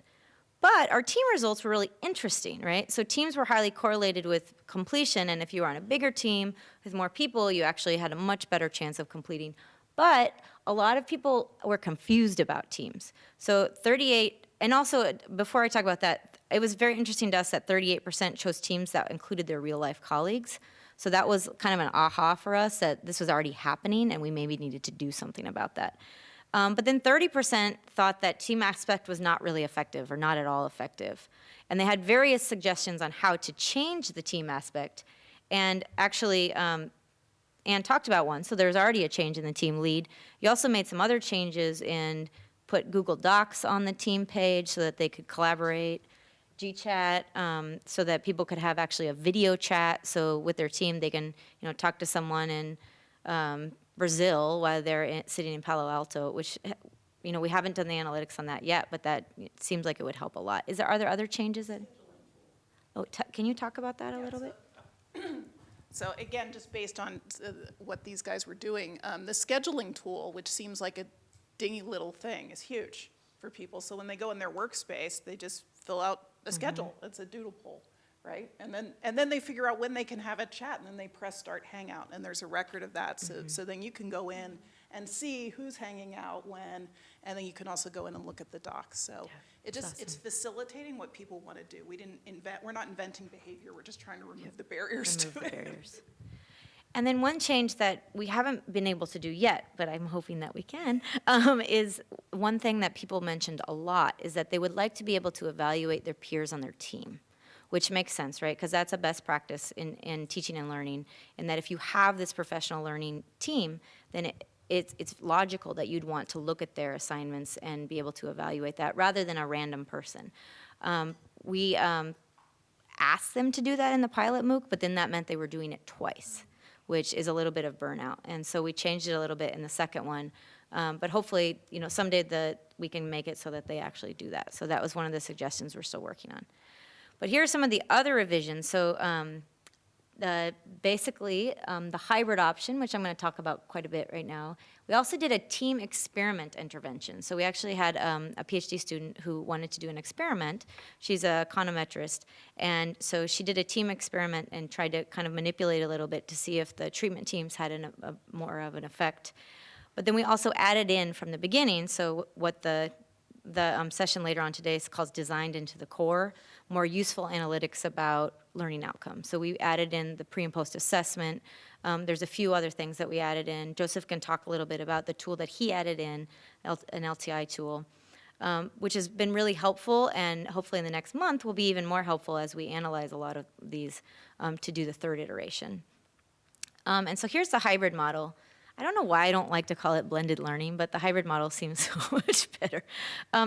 But our team results were really interesting, right? So teams were highly correlated with completion, and if you were on a bigger team with more people, you actually had a much better chance of completing. But a lot of people were confused about teams. So 38, and also before I talk about that, it was very interesting to us that 38% chose teams that included their real life colleagues. So that was kind of an aha for us that this was already happening and we maybe needed to do something about that. But then 30% thought that team aspect was not really effective or not at all effective. And they had various suggestions on how to change the team aspect. And actually, Anne talked about one, so there's already a change in the team lead. You also made some other changes and put Google Docs on the team page so that they could collaborate, GChat, so that people could have actually a video chat, so with their team, they can, talk to someone in Brazil while they're sitting in Palo Alto, which, we haven't done the analytics on that yet, but that seems like it would help a lot. Are there other changes that? Oh, can you talk about that a little bit?
So again, just based on what these guys were doing, the scheduling tool, which seems like a dingy little thing, is huge for people. So when they go in their workspace, they just fill out a schedule. It's a doodle poll, right? And then they figure out when they can have a chat, and then they press start hangout, and there's a record of that. So then you can go in and see who's hanging out when, and then you can also go in and look at the docs. So it's facilitating what people want to do. We're not inventing behavior. We're just trying to remove the barriers to it.
And then one change that we haven't been able to do yet, but I'm hoping that we can, is one thing that people mentioned a lot is that they would like to be able to evaluate their peers on their team, which makes sense, right? Because that's a best practice in teaching and learning, and that if you have this professional learning team, then it's logical that you'd want to look at their assignments and be able to evaluate that rather than a random person. We asked them to do that in the pilot MOOC, but then that meant they were doing it twice, which is a little bit of burnout. And so we changed it a little bit in the second one. But hopefully, someday we can make it so that they actually do that. So that was one of the suggestions we're still working on. But here are some of the other revisions. So basically, the hybrid option, which I'm going to talk about quite a bit right now. We also did a team experiment intervention. So we actually had a PhD student who wanted to do an experiment. She's a econometrist. And so she did a team experiment and tried to kind of manipulate a little bit to see if the treatment teams had a more of an effect. But then we also added in from the beginning, so what the session later on today is called Designed into the Core, more useful analytics about learning outcomes. So we added in the pre and post assessment. There's a few other things that we added in. Joseph can talk a little bit about the tool that he added in, an LTI tool, which has been really helpful, and hopefully in the next month will be even more helpful as we analyze a lot of these to do the third iteration. And so here's the hybrid model. I don't know why I don't like to call it blended learning, but the hybrid model seems so much better.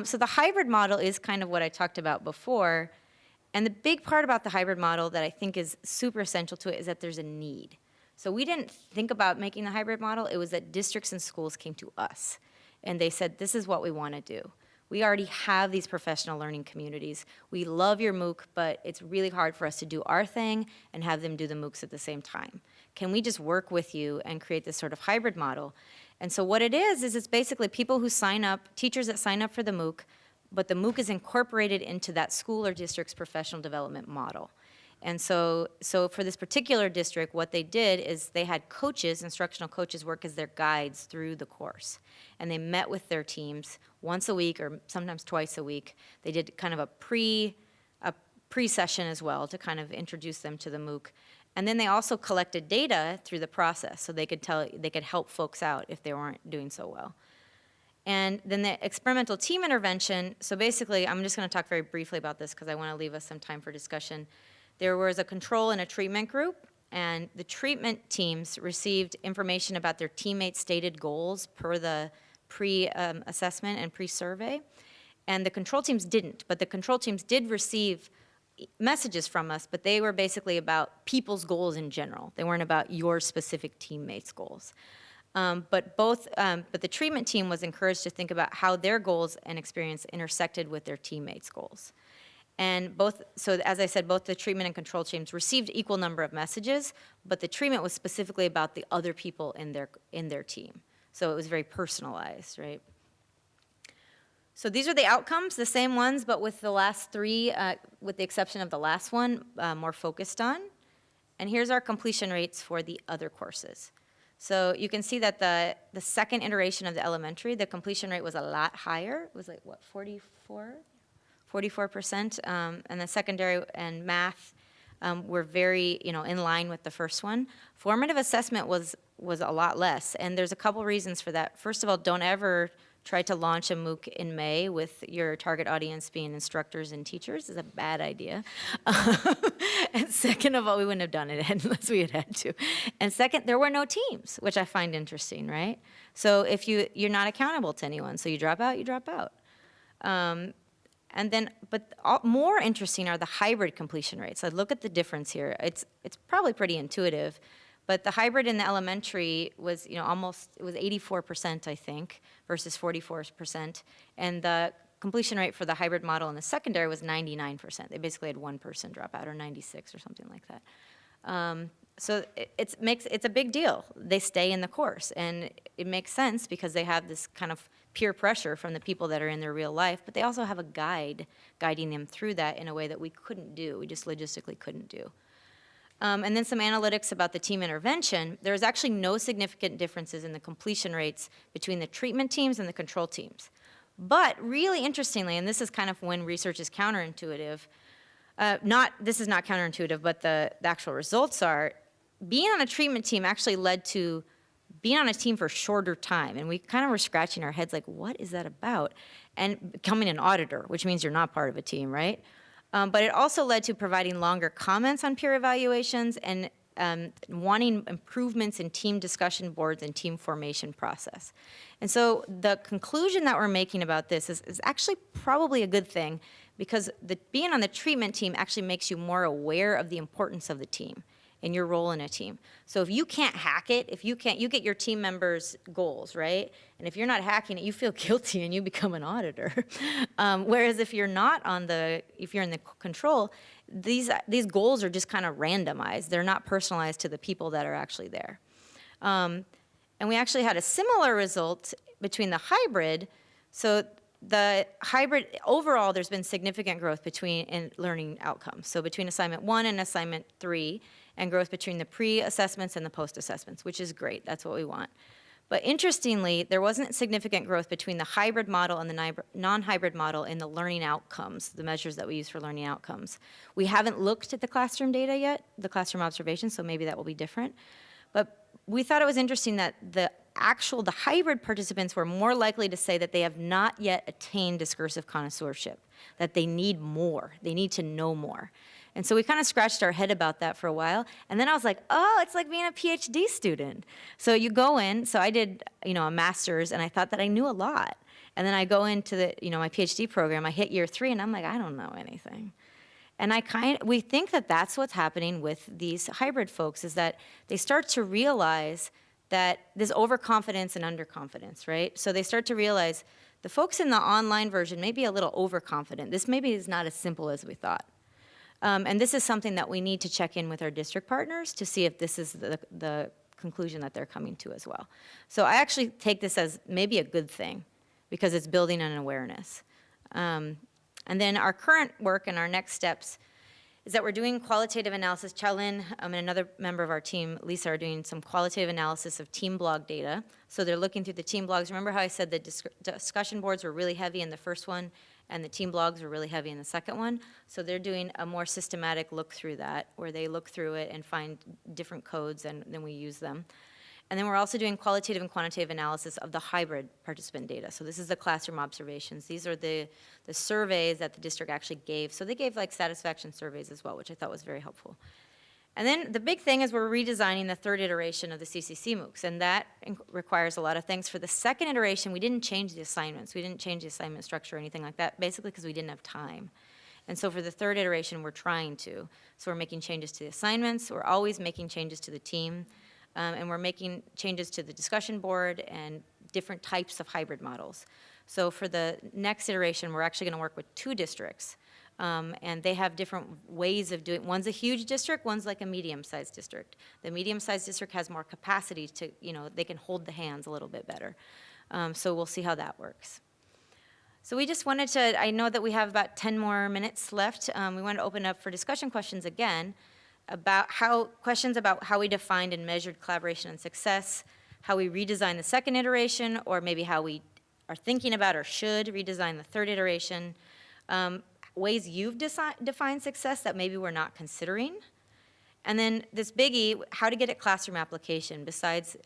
So the hybrid model is kind of what I talked about before. And the big part about the hybrid model that I think is super essential to it is that there's a need. So we didn't think about making the hybrid model. It was that districts and schools came to us. And they said, this is what we want to do. We already have these professional learning communities. We love your MOOC, but it's really hard for us to do our thing and have them do the MOOCs at the same time. Can we just work with you and create this sort of hybrid model? And so what it is it's basically people who sign up, teachers that sign up for the MOOC, but the MOOC is incorporated into that school or district's professional development model. And so for this particular district, what they did is they had coaches, instructional coaches, work as their guides through the course. And they met with their teams once a week or sometimes twice a week. They did kind of a pre-session as well to kind of introduce them to the MOOC. And then they also collected data through the process so they could help folks out if they weren't doing so well. And then the experimental team intervention, so basically, I'm just going to talk very briefly about this because I want to leave us some time for discussion. There was a control and a treatment group, and the treatment teams received information about their teammates' stated goals per the pre-assessment and pre-survey, and the control teams didn't, but the control teams did receive messages from us, but they were basically about people's goals in general. They weren't about your specific teammates' goals. But the treatment team was encouraged to think about how their goals and experience intersected with their teammates' goals. And so as I said, both the treatment and control teams received equal number of messages, but the treatment was specifically about the other people in their team. So it was very personalized, right? So these are the outcomes, the same ones, but with the last three, with the exception of the last one, more focused on. And here's our completion rates for the other courses. So you can see that the second iteration of the elementary, the completion rate was a lot higher. It was like, what, 44%, and the secondary and math were very, in line with the first one. Formative assessment was a lot less, and there's a couple reasons for that. First of all, don't ever try to launch a MOOC in May with your target audience being instructors and teachers is a bad idea. And second of all, we wouldn't have done it unless we had had to. And second, there were no teams, which I find interesting, right? So if you're not accountable to anyone, so you drop out, you drop out. And then, but more interesting are the hybrid completion rates. So look at the difference here. It's probably pretty intuitive, but the hybrid in the elementary was, almost, it was 84%, I think, versus 44%. And the completion rate for the hybrid model in the secondary was 99%. They basically had one person drop out, or 96 or something like that. So it's a big deal. They stay in the course, and it makes sense because they have this kind of peer pressure from the people that are in their real life, but they also have a guide guiding them through that in a way that we couldn't do. We just logistically couldn't do. And then some analytics about the team intervention. There's actually no significant differences in the completion rates between the treatment teams and the control teams. But really interestingly, and this is kind of when research is counterintuitive, this is not counterintuitive, but the actual results are, being on a treatment team actually led to being on a team for a shorter time. And we kind of were scratching our heads like, what is that about? And becoming an auditor, which means you're not part of a team, right? But it also led to providing longer comments on peer evaluations and wanting improvements in team discussion boards and team formation process. And so the conclusion that we're making about this is actually probably a good thing, because being on the treatment team actually makes you more aware of the importance of the team and your role in a team. So if you can't hack it, you get your team members' goals, right? And if you're not hacking it, you feel guilty and you become an auditor. Whereas if you're if you're in the control, these goals are just kind of randomized. They're not personalized to the people that are actually there. And we actually had a similar result between the hybrid. So the hybrid, overall, there's been significant growth in learning outcomes. So between assignment 1 and assignment 3, and growth between the pre-assessments and the post-assessments, which is great. That's what we want. But interestingly, there wasn't significant growth between the hybrid model and the non-hybrid model in the learning outcomes, the measures that we use for learning outcomes. We haven't looked at the classroom data yet, the classroom observations, so maybe that will be different. But we thought it was interesting that the hybrid participants were more likely to say that they have not yet attained discursive connoisseurship, that they need more, they need to know more. And so we kind of scratched our head about that for a while. And then I was like, oh, it's like being a PhD student. So you go in, so I did, a master's, and I thought that I knew a lot. And then I go into my PhD program, I hit year 3, and I'm like, I don't know anything. And we think that that's what's happening with these hybrid folks, is that they start to realize that there's overconfidence and underconfidence, right? So they start to realize the folks in the online version may be a little overconfident. This maybe is not as simple as we thought. And this is something that we need to check in with our district partners to see if this is the conclusion that they're coming to as well. So I actually take this as maybe a good thing, because it's building an awareness. And then our current work and our next steps is that we're doing qualitative analysis. Chalin and another member of our team, Lisa, are doing some qualitative analysis of team blog data. So they're looking through the team blogs. Remember how I said the discussion boards were really heavy in the first one, and the team blogs were really heavy in the second one? So they're doing a more systematic look through that, where they look through it and find different codes, and then we use them. And then we're also doing qualitative and quantitative analysis of the hybrid participant data. So this is the classroom observations. These are the surveys that the district actually gave. So they gave like satisfaction surveys as well, which I thought was very helpful. And then the big thing is we're redesigning the 3rd iteration of the CCC MOOCs, and that requires a lot of things. For the 2nd iteration, we didn't change the assignments. We didn't change the assignment structure or anything like that, basically because we didn't have time. And so for the 3rd iteration, we're trying to. So we're making changes to the assignments. We're always making changes to the team. And we're making changes to the discussion board and different types of hybrid models. So for the next iteration, we're actually going to work with 2 districts. And they have different ways of doing. One's a huge district, one's like a medium-sized district. The medium-sized district has more capacity to, they can hold the hands a little bit better. So we'll see how that works. So we just wanted to, I know that we have about 10 more minutes left. We wanted to open up for discussion questions again about questions about how we defined and measured collaboration and success, how we redesigned the 2nd iteration, or maybe how we are thinking about or should redesign the 3rd iteration. Ways you've defined success that maybe we're not considering. And then this biggie, how to get at classroom application besides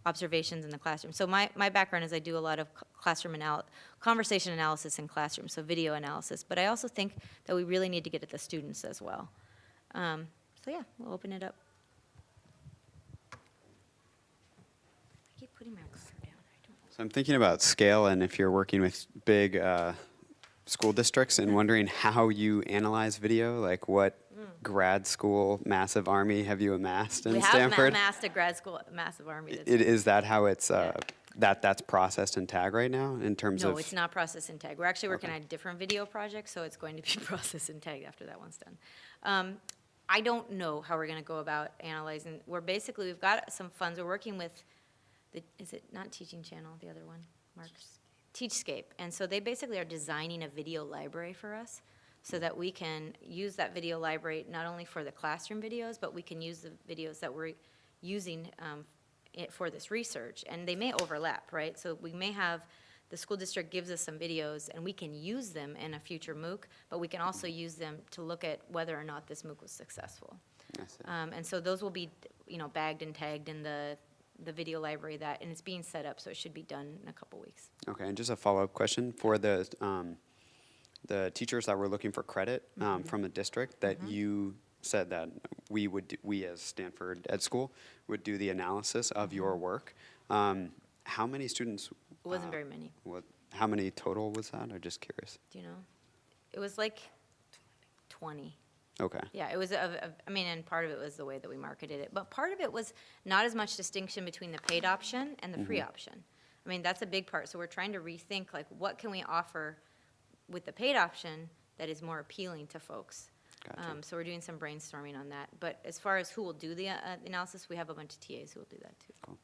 observations in the classroom. So my background is I do a lot of classroom conversation analysis in classrooms, so video analysis. But I also think that we really need to get at the students as well. So yeah, we'll open it up. I keep putting my cursor down. I don't.
So I'm thinking about scale and if you're working with big school districts and wondering how you analyze video, like what grad school massive army have you amassed in
We have
Stanford?
amassed a grad school massive army. That's
Is that how it's
Yeah.
that's processed in TAG right now in terms of?
No, it's not process and tag. We're actually working on a different video project, so it's going to be process and tag after that one's done. I don't know how we're going to go about analyzing. We've got some funds. We're working with, is it not Teaching Channel, the other one, Mark? Teachscape. And so they basically are designing a video library for us so that we can use that video library not only for the classroom videos, but we can use the videos that we're using for this research. And they may overlap, right? So we may have, the school district gives us some videos and we can use them in a future MOOC, but we can also use them to look at whether or not this MOOC was successful.
I see.
And so those will be, bagged and tagged in the video library and it's being set up, so it should be done in a couple weeks.
Okay, and just a follow-up question for the teachers that were looking for credit from the district that you said that we as Stanford Ed School would do the analysis of your work. How many students?
It wasn't very many.
How many total was that? I'm just curious.
Do you know? It was like 20.
Okay.
Yeah, it was, and part of it was the way that we marketed it. But part of it was not as much distinction between the paid option and the free option. I mean, that's a big part. So we're trying to rethink, like, what can we offer with the paid option that is more appealing to folks?
Gotcha.
So we're doing some brainstorming on that. But as far as who will do the analysis, we have a bunch of TAs who will do that, too.
Cool.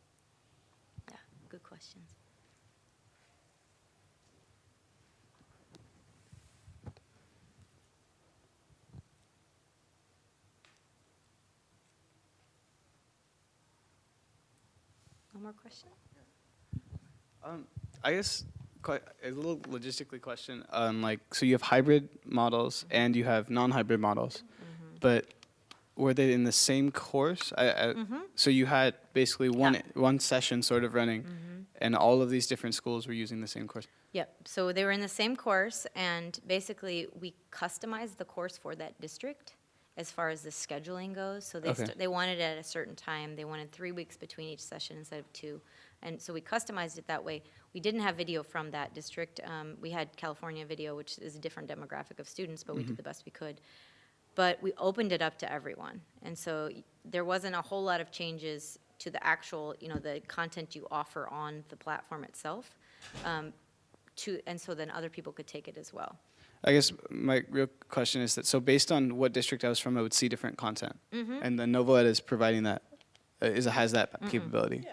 Yeah, good questions. No more questions?
I guess a little logistically question. So you have hybrid models and you have non-hybrid models, but were they in the same course? So you had basically one session sort of running, and all of these different schools were using the same course.
Yep, so they were in the same course, and basically, we customized the course for that district as far as the scheduling goes. So they,
Okay.
they wanted it at a certain time. They wanted 3 weeks between each session instead of 2. And so we customized it that way. We didn't have video from that district. We had California video, which is a different demographic of students, but we did the best we could. But we opened it up to everyone. And so there wasn't a whole lot of changes to the actual, the content you offer on the platform itself. And so then other people could take it as well.
I guess my real question is that, so based on what district I was from, I would see different content. And then NovoEd is providing that, has that capability.
Yeah,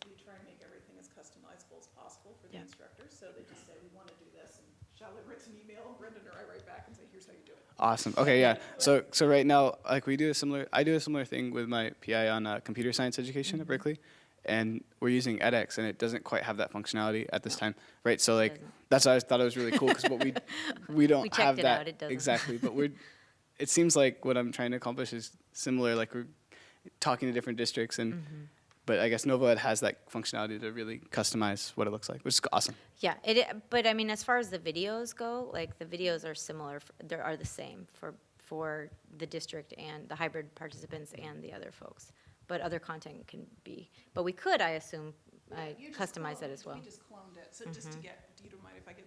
we try and make everything as customizable as possible for the instructors. So they just say, we want to do this, and Charlotte writes an email, and Brendan or I write back and say, here's how you do it.
Awesome. Okay, yeah. So right now, like I do a similar thing with my PI on computer science education at Berkeley, and we're using edX, and it doesn't quite have that functionality at this time, right? So like that's why I thought it was really cool, because what we don't
We
have
checked it
that
out, it doesn't.
exactly. But it seems like what I'm trying to accomplish is similar. Like we're talking to different districts, and but I guess NovoEd has that functionality to really customize what it looks like, which is awesome.
Yeah, but I mean, as far as the videos go, like the videos are similar, they are the same for the district and the hybrid participants and the other folks. But other content can be, but we could, I assume,
You just
customize that
cloned-
as well.
We just cloned it, so just to get, do you don't mind if I get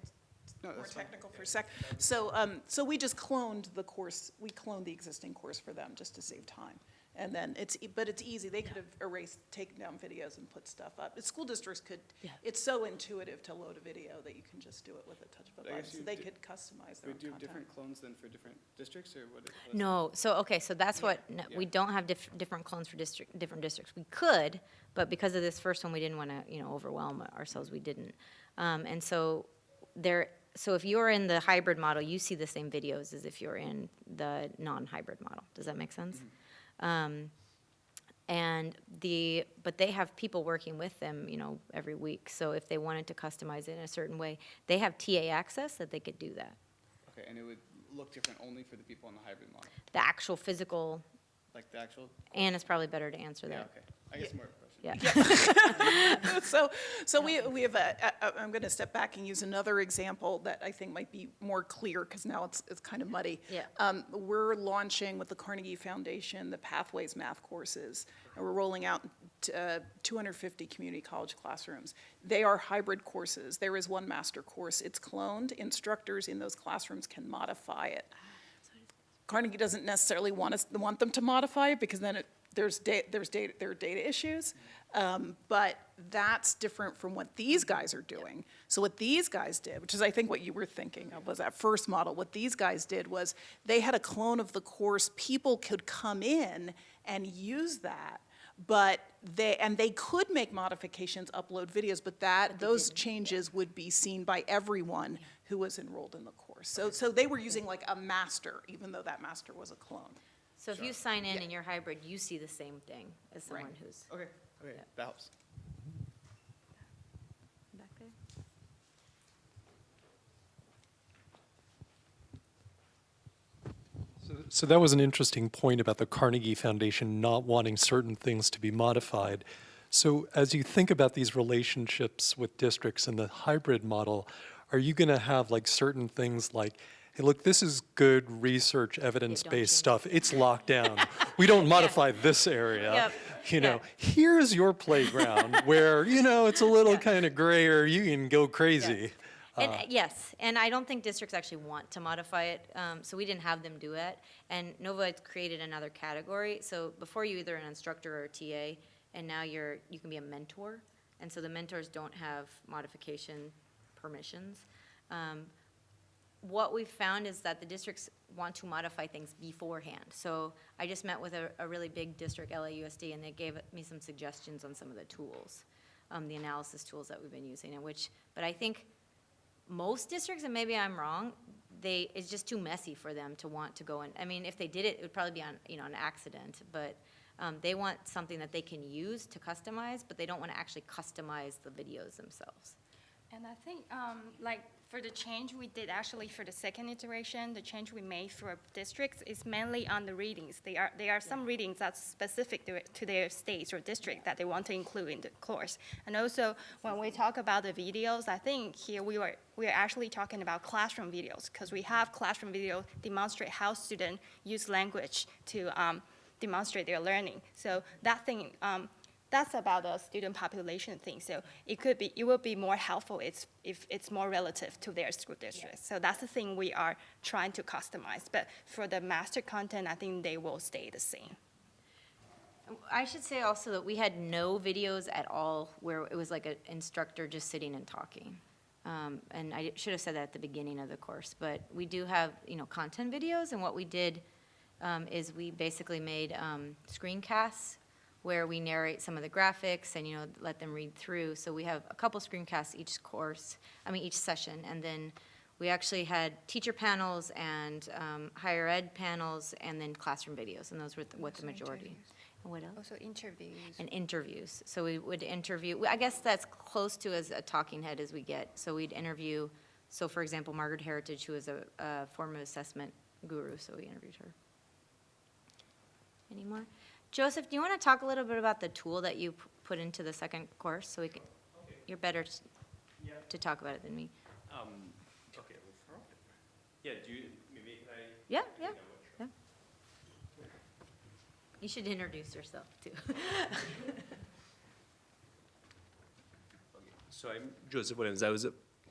No,
more
that's fine.
technical for a sec? So, so we just cloned the course, we cloned the existing course for them just to save time. And then but it's easy, they could have taken down videos and put stuff up. The school districts could,
Yeah.
it's so intuitive to load a video that you can just do it with a touch of a
I
button.
guess
So
you
they
do-
could customize their own
Do you have
content.
different clones then for different districts, or what?
No, so that's what, we don't have different clones for different districts. We could, but because of this first one, we didn't want to, overwhelm ourselves, we didn't. And so so if you're in the hybrid model, you see the same videos as if you're in the non-hybrid model. Does that make sense? But they have people working with them, every week. So if they wanted to customize it in a certain way, they have TA access that they could do that.
Okay, and it would look different only for the people in the hybrid model,
The actual physical,
like the actual.
Anne is probably better to answer
Yeah.
that.
Okay. I guess more question.
Yeah.
So we have I'm going to step back and use another example that I think might be more clear because now it's kind of muddy.
Yeah.
We're launching with the Carnegie Foundation the Pathways math courses, and we're rolling out 250 community college classrooms. They are hybrid courses. There is one master course. It's cloned. Instructors in those classrooms can modify it. Carnegie doesn't necessarily want them to modify it because then there are data issues, but that's different from what these guys are doing. So what these guys did, which is I think what you were thinking of was that first model, what these guys did was they had a clone of the course. People could come in and use that, but they could make modifications, upload videos, but those changes would be seen by everyone who was enrolled in the course. So they were using like a master, even though that master was a clone.
So if you sign in and you're hybrid, you see the same thing as someone
Right.
who's
Okay, that helps.
back there.
So that was an interesting point about the Carnegie Foundation not wanting certain things to be modified. So as you think about these relationships with districts in the hybrid model, are you going to have like certain things like, hey, look, this is good research, evidence-based
change
stuff. It's locked down. We don't modify this area.
Yep.
You know,
Yeah.
here's your playground where, you know, it's a little kind of grayer. You can go crazy.
And yes, and I don't think districts actually want to modify it, so we didn't have them do it. And Nova had created another category. So before you either an instructor or a TA, and now you can be a mentor. And so the mentors don't have modification permissions. What we've found is that the districts want to modify things beforehand. So I just met with a really big district, LAUSD, and they gave me some suggestions on some of the tools, the analysis tools that we've been using, but I think most districts, and maybe I'm wrong, it's just too messy for them to want to go in. I mean, if they did it, it would probably be on, an accident, but they want something that they can use to customize, but they don't want to actually customize the videos themselves.
And I think, like, for the change we did actually for the second iteration, the change we made for districts is mainly on the readings. There are some readings that's specific to their states or district that they want to include in the course. And also, when we talk about the videos, I think here we are actually talking about classroom videos, because we have classroom video demonstrate how students use language to demonstrate their learning. So that thing, that's about the student population thing. So it will be more helpful if it's more relative to their school district. So that's the thing we are trying to customize. But for the master content, I think they will stay the same.
I should say also that we had no videos at all where it was like an instructor just sitting and talking. And I should have said that at the beginning of the course, but we do have, content videos, and what we did is we basically made screencasts where we narrate some of the graphics and, let them read through. So we have a couple screencasts each session, and then we actually had teacher panels and higher ed panels, and then classroom videos, and those were what the majority. And what else?
Also interviews.
And interviews. So we would interview, I guess that's close to as a talking head as we get. So we'd interview, for example, Margaret Heritage, who is a formative assessment guru, so we interviewed her. Any more? Joseph, do you want to talk a little bit about the tool that you put into the second course, so we can, you're better to talk about it than me.
Okay. Yeah, maybe I?
Yeah. You should introduce yourself, too.
So I'm Joseph Williams.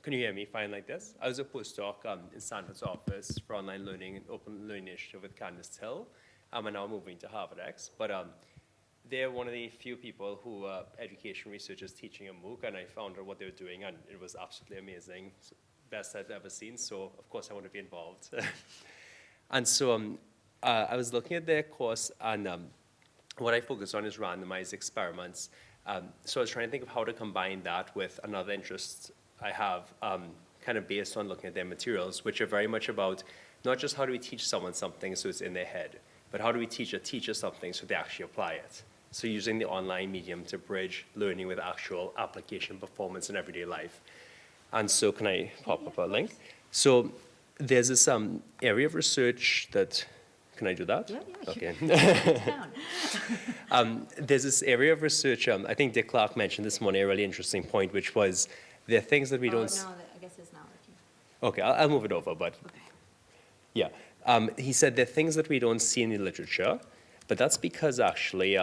Can you hear me fine like this? I was a postdoc in Stanford's Office for Online Learning and Open Learning Initiative with Candace Hill. I'm now moving to HarvardX, but they're one of the few people who are education researchers teaching a MOOC, and I found out what they were doing, and it was absolutely amazing, best I've ever seen, so of course I want to be involved. And so I was looking at their course, and what I focused on is randomized experiments. So I was trying to think of how to combine that with another interest I have, kind of based on looking at their materials, which are very much about not just how do we teach someone something so it's in their head, but how do we teach a teacher something so they actually apply it? So using the online medium to bridge learning with actual application performance in everyday life. And so can I pop up a link? So there's this area of research that Can I do that?
Yeah,
Okay.
Down.
There's this area of research, I think Dick Clark mentioned this morning a really interesting point, which was there are things that we
Oh,
don't...
no, I guess it's not working.
Okay, I'll move it over, but yeah. He said there are things that we don't see in the literature, but that's because actually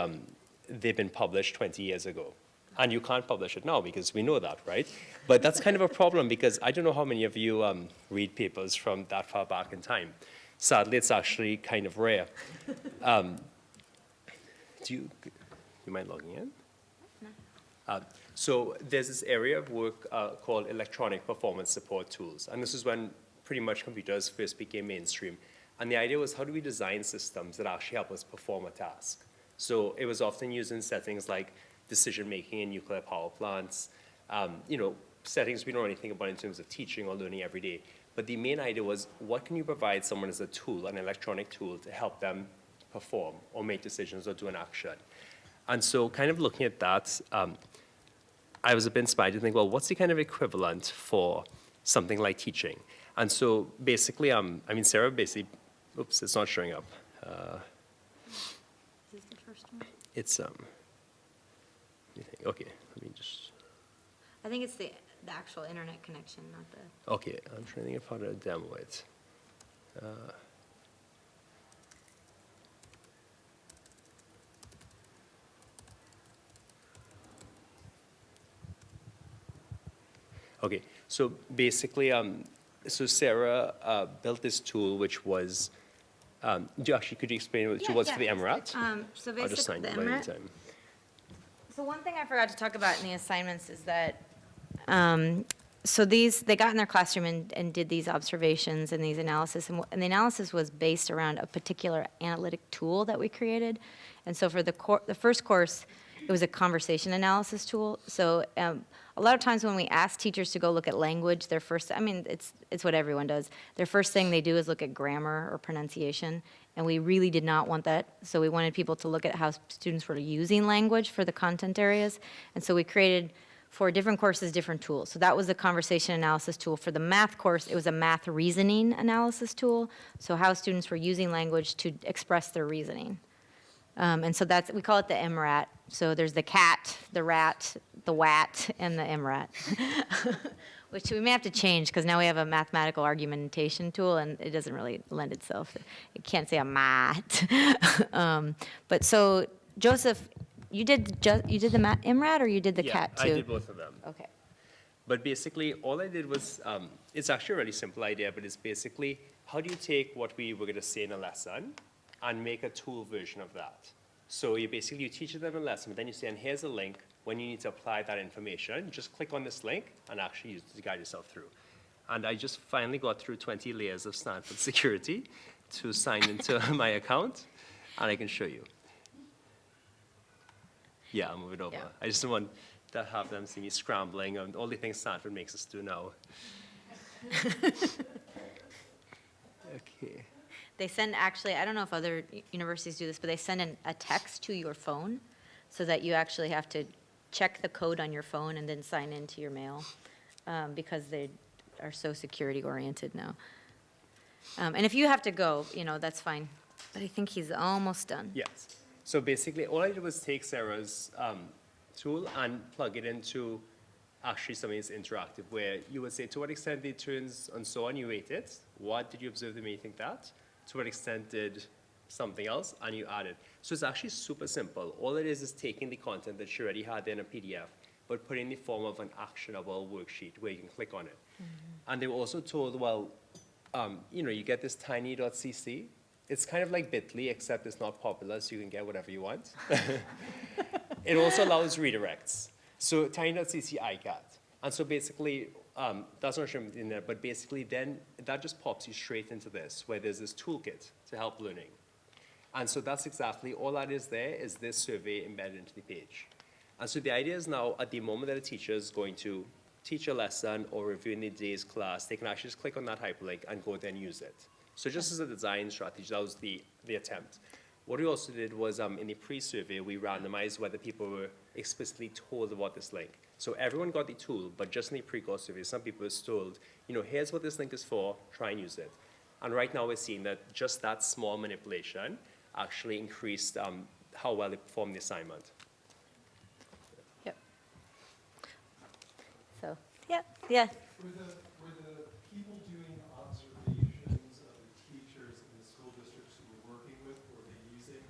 they've been published 20 years ago. And you can't publish it now because we know that, right? But that's kind of a problem because I don't know how many of you read papers from that far back in time. Sadly, it's actually kind of rare. Do you mind logging in? So there's this area of work called electronic performance support tools. And this is when pretty much computers first became mainstream. And the idea was, how do we design systems that actually help us perform a task? So it was often used in settings like decision-making in nuclear power plants, settings we don't really think about in terms of teaching or learning every day. But the main idea was, what can you provide someone as a tool, an electronic tool, to help them perform or make decisions or do an action? And so kind of looking at that, I was a bit inspired to think, well, what's the kind of equivalent for something like teaching? And so basically, Sarah basically, oops, it's not showing up.
Is this the first one?
It's, okay, let me just,
I think it's the actual internet connection, not the.
okay, I'm trying to think of how to demo it. Okay, so basically, so Sarah built this tool which was, could you explain what it was for the MRAT?
So
I'll just sign
basically, the
it by the
MRAT.
time.
So one thing I forgot to talk about in the assignments is that, so they got in their classroom and did these observations and these analysis, and the analysis was based around a particular analytic tool that we created. And so for the first course, it was a conversation analysis tool. So a lot of times when we ask teachers to go look at language, their first, it's what everyone does. Their first thing they do is look at grammar or pronunciation, and we really did not want that. So we wanted people to look at how students were using language for the content areas. And so we created, for different courses, different tools. So that was the conversation analysis tool. For the math course, it was a math reasoning analysis tool. So how students were using language to express their reasoning. And so we call it the MRAT. So there's the cat, the rat, the WAT, and the MRAT, which we may have to change because now we have a mathematical argumentation tool, and it doesn't really lend itself. It can't say a mat. But so, Joseph, you did the MRAT, or you did the cat too?
I did both of them.
Okay.
But basically, all I did was, it's actually a really simple idea, but it's basically, how do you take what we were going to say in a lesson and make a tool version of that? So you teach them a lesson, but then you say, and here's a link. When you need to apply that information, just click on this link and actually use it to guide yourself through. And I just finally got through 20 layers of Stanford security to sign into my account, and I can show you. Yeah, I'll move it over.
Yeah.
I just don't want to have them see me scrambling and all the things Stanford makes us do now. Okay.
They send, actually, I don't know if other universities do this, but they send a text to your phone so that you actually have to check the code on your phone and then sign into your mail, because they are so security oriented now. And if you have to go, that's fine. But I think he's almost done.
Yes. So basically, all I did was take Sarah's tool and plug it into actually something that's interactive, where you would say, to what extent did turns and so on, you rate it. What did you observe that made you think that? To what extent did something else, and you add it. So it's actually super simple. All it is taking the content that she already had in a PDF, but putting in the form of an actionable worksheet where you can click on it. Mm-hmm. And they were also told, well, you get this tiny.cc. It's kind of like Bitly, except it's not popular, so you can get whatever you want. It also allows redirects. So tiny.cc ICAT. And so basically, that's not shown in there, but basically then that just pops you straight into this, where there's this toolkit to help learning. And so that's exactly, all that is there is this survey embedded into the page. And so the idea is now, at the moment that a teacher is going to teach a lesson or review in the day's class, they can actually just click on that hyperlink and go there and use it. So just as a design strategy, that was the attempt. What we also did was, in the pre-survey, we randomized whether people were explicitly told about this link. So everyone got the tool, but just in the pre-course survey, some people were told, here's what this link is for, try and use it. And right now we're seeing that just that small manipulation actually increased how well they perform the assignment.
Yep. So, yeah.
Were the people doing observations of the teachers in the school districts who were working with, were they using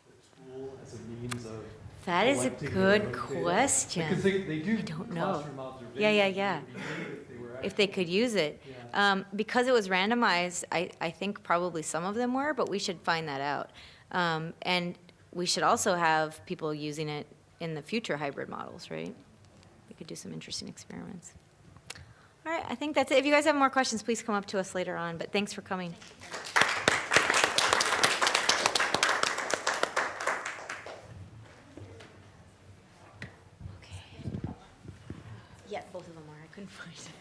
the tool as a means of
That is a
collecting
good
their own data?
question.
Because they do
I don't know.
classroom observations.
Yeah.
It would be great if they were
If they could use it.
Yeah.
Because it was randomized, I think probably some of them were, but we should find that out. And we should also have people using it in the future hybrid models, right? We could do some interesting experiments. All right, I think that's it. If you guys have more questions, please come up to us later on, but thanks for coming. Okay. Yeah, both of them are. I couldn't find it.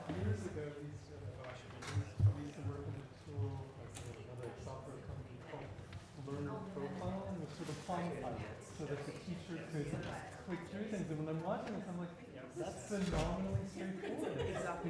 Years ago, we used to work in a tool, like another software company called Learner Profile, and was sort of fine pilot, so that the teacher could click through things. And when I'm watching this, I'm like, that's phenomenally straightforward.